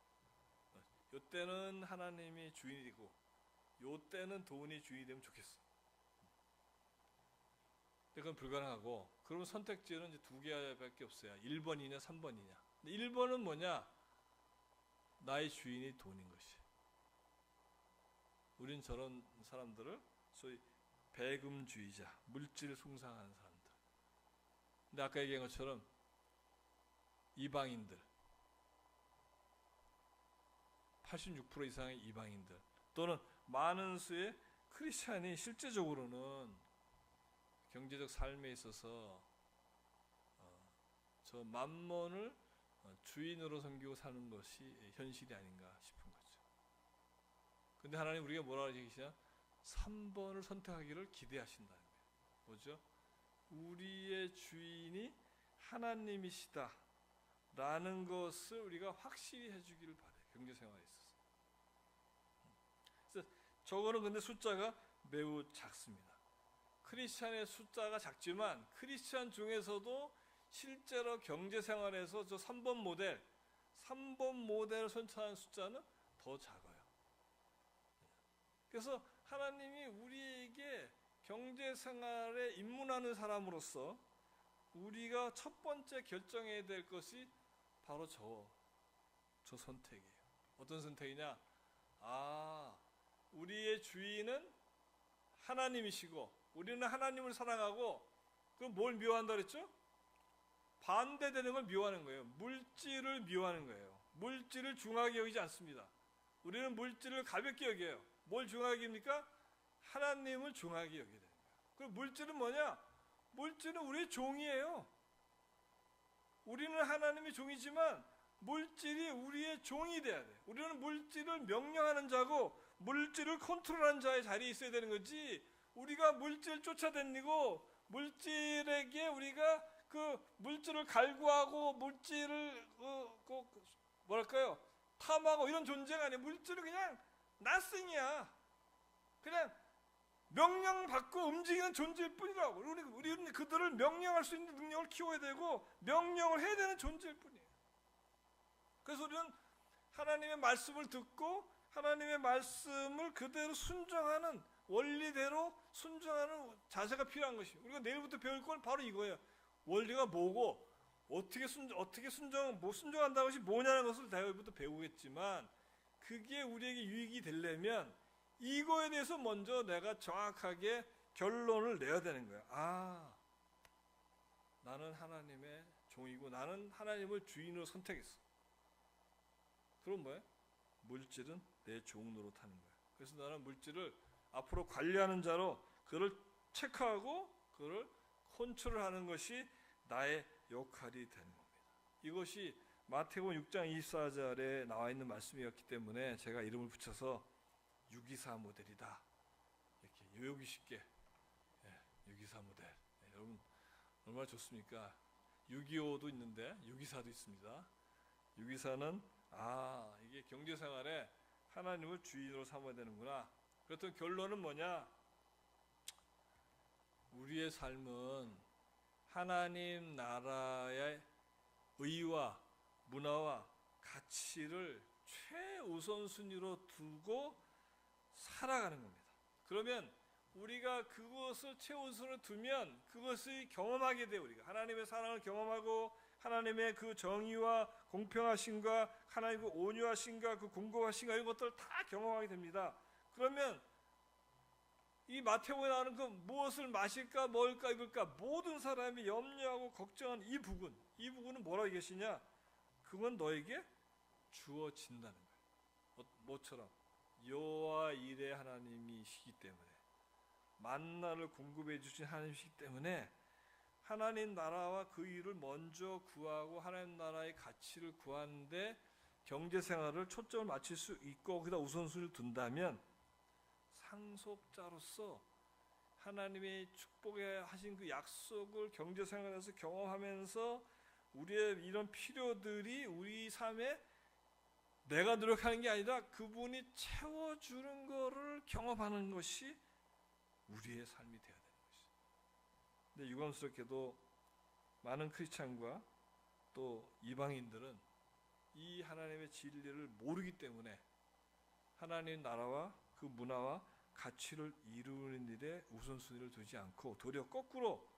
요때는 하나님이 주인이고 요때는 돈이 주인이 되면 좋겠어. 근데 그건 불가능하고, 그러면 선택지는 이제 두 개밖에 없어요. 1번이냐 3번이냐. 근데 1번은 뭐냐? 나의 주인이 돈인 것이. 우린 저런 사람들을 소위 배금주의자, 물질을 숭상하는 사람들. 근데 아까 얘기한 것처럼 이방인들, 86% 이상의 이방인들, 또는 많은 수의 크리스찬이 실제적으로는 경제적 삶에 있어서 저 만몬을 주인으로 섬기고 사는 것이 현실이 아닌가 싶은 거죠. 근데 하나님 우리가 뭐라고 얘기하시냐? 3번을 선택하기를 기대하신다는 거예요. 뭐죠? 우리의 주인이 하나님이시다 라는 것을 우리가 확실히 해주기를 바라요. 경제생활에 있어서. 그래서 저거는 근데 숫자가 매우 작습니다. 크리스찬의 숫자가 작지만 크리스찬 중에서도 실제로 경제생활에서 저 3번 모델을 선택하는 숫자는 더 작아요. 그래서 하나님이 우리에게 경제생활에 입문하는 사람으로서 우리가 첫 번째 결정해야 될 것이 바로 저 선택이에요. 어떤 선택이냐? 우리의 주인은 하나님이시고 우리는 하나님을 사랑하고 그럼 뭘 미워한다 그랬죠? 반대되는 걸 미워하는 거예요. 물질을 미워하는 거예요. 물질을 중하게 여기지 않습니다. 우리는 물질을 가볍게 여겨요. 뭘 중하게 여깁니까? 하나님을 중하게 여기게 되는 거예요. 그럼 물질은 뭐냐? 물질은 우리의 종이에요. 우리는 하나님의 종이지만 물질이 우리의 종이 돼야 돼요. 우리는 물질을 명령하는 자고 물질을 컨트롤하는 자의 자리에 있어야 되는 거지, 우리가 물질 쫓아다니고 물질에게 우리가 그 물질을 갈구하고 물질을 뭐랄까요? 탐하고 이런 존재가 아니에요. 물질은 그냥 nothing이야. 그냥 명령받고 움직이는 존재일 뿐이라고. 우리는 그들을 명령할 수 있는 능력을 키워야 되고 명령을 해야 되는 존재일 뿐이에요. 그래서 우리는 하나님의 말씀을 듣고 하나님의 말씀을 그대로 순종하는, 원리대로 순종하는 자세가 필요한 것이에요. 우리가 내일부터 배울 건 바로 이거예요. 원리가 뭐고 어떻게 순종한다는 것이 뭐냐는 것을 내일부터 배우겠지만, 그게 우리에게 유익이 되려면 이거에 대해서 먼저 내가 정확하게 결론을 내야 되는 거야. 나는 하나님의 종이고 나는 하나님을 주인으로 선택했어. 그럼 뭐야? 물질은 내 종 노릇하는 거야. 그래서 나는 물질을 앞으로 관리하는 자로 그를 체크하고 그를 컨트롤하는 것이 나의 역할이 되는 겁니다. 이것이 마태복음 6장 24절에 나와 있는 말씀이었기 때문에 제가 이름을 붙여서 624 모델이다, 이렇게 외우기 쉽게 624 모델. 여러분 얼마나 좋습니까? 625도 있는데 624도 있습니다. 624는 이게 경제생활에 하나님을 주인으로 삼아야 되는구나. 그렇다면 결론은 뭐냐? 우리의 삶은 하나님 나라의 의와 문화와 가치를 최우선순위로 두고 살아가는 겁니다. 그러면 우리가 그것을 최우선으로 두면 그것을 경험하게 돼요. 우리가 하나님의 사랑을 경험하고 하나님의 그 정의와 공평하심과 하나님의 그 온유하심과 그 공고하심과 이런 것들을 다 경험하게 됩니다. 그러면 이 마태복음에 나오는 그 무엇을 마실까 먹을까 입을까 모든 사람이 염려하고 걱정하는 이 부분은 뭐라고 얘기하시냐? 그건 너에게 주어진다는 거예요. 뭐처럼? 여호와 일의 하나님이시기 때문에, 만나를 공급해 주신 하나님이시기 때문에 하나님 나라와 그 일을 먼저 구하고 하나님 나라의 가치를 구하는데 경제생활을 초점을 맞출 수 있고 거기다 우선순위를 둔다면 상속자로서 하나님의 축복에 하신 그 약속을 경제생활에서 경험하면서 우리의 이런 필요들이 우리 삶에 내가 노력하는 게 아니라 그분이 채워주는 것을 경험하는 것이 우리의 삶이 되어야 되는 것이죠. 근데 유감스럽게도 많은 크리스찬과 또 이방인들은 이 하나님의 진리를 모르기 때문에 하나님 나라와 그 문화와 가치를 이루는 일에 우선순위를 두지 않고 도리어 거꾸로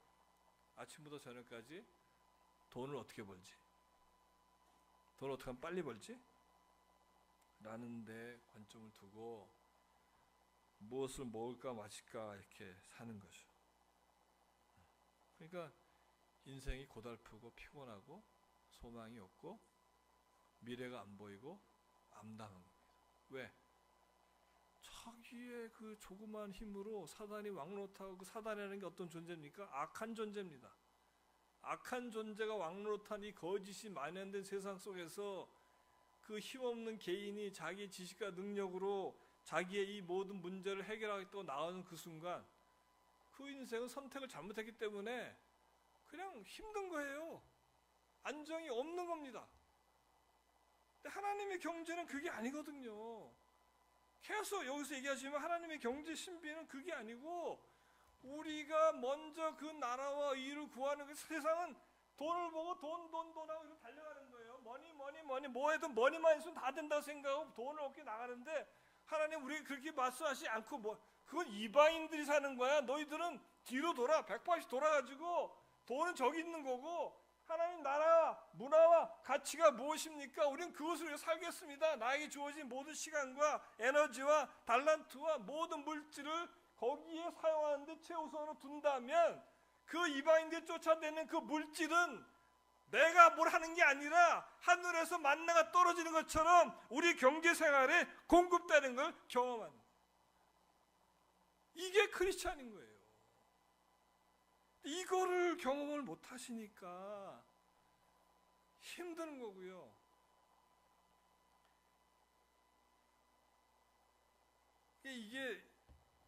아침부터 저녁까지 돈을 어떻게 벌지? 돈을 어떻게 하면 빨리 벌지? 라는 데 관점을 두고 무엇을 먹을까 마실까 이렇게 사는 거죠. 그러니까 인생이 고달프고 피곤하고 소망이 없고 미래가 안 보이고 암담한 겁니다. 왜? 자기의 그 조그만 힘으로 사단이 왕노릇하고, 그 사단이라는 게 어떤 존재입니까? 악한 존재입니다. 악한 존재가 왕노릇한 이 거짓이 만연된 세상 속에서 그 힘없는 개인이 자기 지식과 능력으로 자기의 이 모든 문제를 해결하겠다고 나오는 그 순간 그 인생은 선택을 잘못했기 때문에 그냥 힘든 거예요. 안정이 없는 겁니다. 근데 하나님의 경제는 그게 아니거든요. 계속 여기서 얘기하시면 하나님의 경제 신비는 그게 아니고 우리가 먼저 그 나라와 의를 구하는 그 세상은 돈을 보고 돈 하고 이렇게 달려가는 거예요. 머니 뭐 해도 머니만 있으면 다 된다고 생각하고 돈을 얻게 나가는데 하나님 우리가 그렇게 말씀하시지 않고 그건 이방인들이 사는 거야. 너희들은 뒤로 돌아 180 돌아가지고 돈은 저기 있는 거고 하나님 나라 문화와 가치가 무엇입니까? 우리는 그것을 위해 살겠습니다. 나에게 주어진 모든 시간과 에너지와 달란트와 모든 물질을 거기에 사용하는데 최우선으로 둔다면 그 이방인들이 쫓아내는 그 물질은 내가 뭘 하는 게 아니라 하늘에서 만나가 떨어지는 것처럼 우리 경제생활에 공급되는 걸 경험하는 거예요. 이게 크리스찬인 거예요. 이거를 경험을 못 하시니까 힘든 거고요. 이게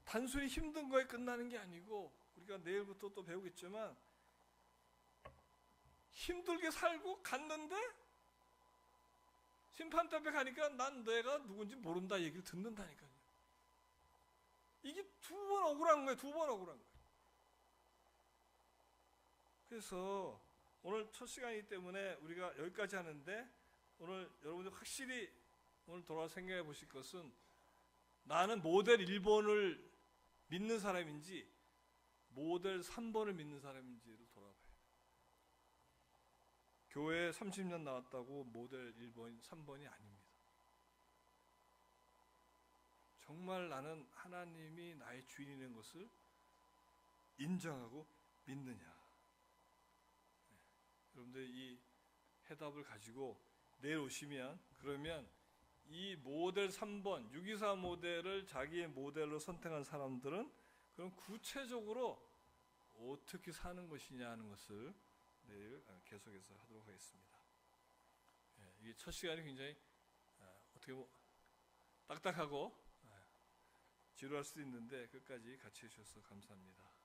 단순히 힘든 거에 끝나는 게 아니고 우리가 내일부터 또 배우겠지만 힘들게 살고 갔는데 심판대 앞에 가니까 난 내가 누군지 모른다 얘기를 듣는다니까요. 이게 두 번 억울한 거예요. 두 번 억울한 거예요. 그래서 오늘 첫 시간이기 때문에 우리가 여기까지 하는데 오늘 여러분들 확실히 오늘 돌아와 생각해 보실 것은 나는 모델 1번을 믿는 사람인지 모델 3번을 믿는 사람인지를 돌아봐요. 교회에 30년 나왔다고 모델 1번, 3번이 아닙니다. 정말 나는 하나님이 나의 주인인 것을 인정하고 믿느냐. 여러분들 이 해답을 가지고 내일 오시면 그러면 이 모델 3번 624 모델을 자기의 모델로 선택한 사람들은 그럼 구체적으로 어떻게 사는 것이냐 하는 것을 내일 계속해서 하도록 하겠습니다. 이게 첫 시간이 굉장히 어떻게 딱딱하고 지루할 수도 있는데 끝까지 같이 해주셔서 감사합니다.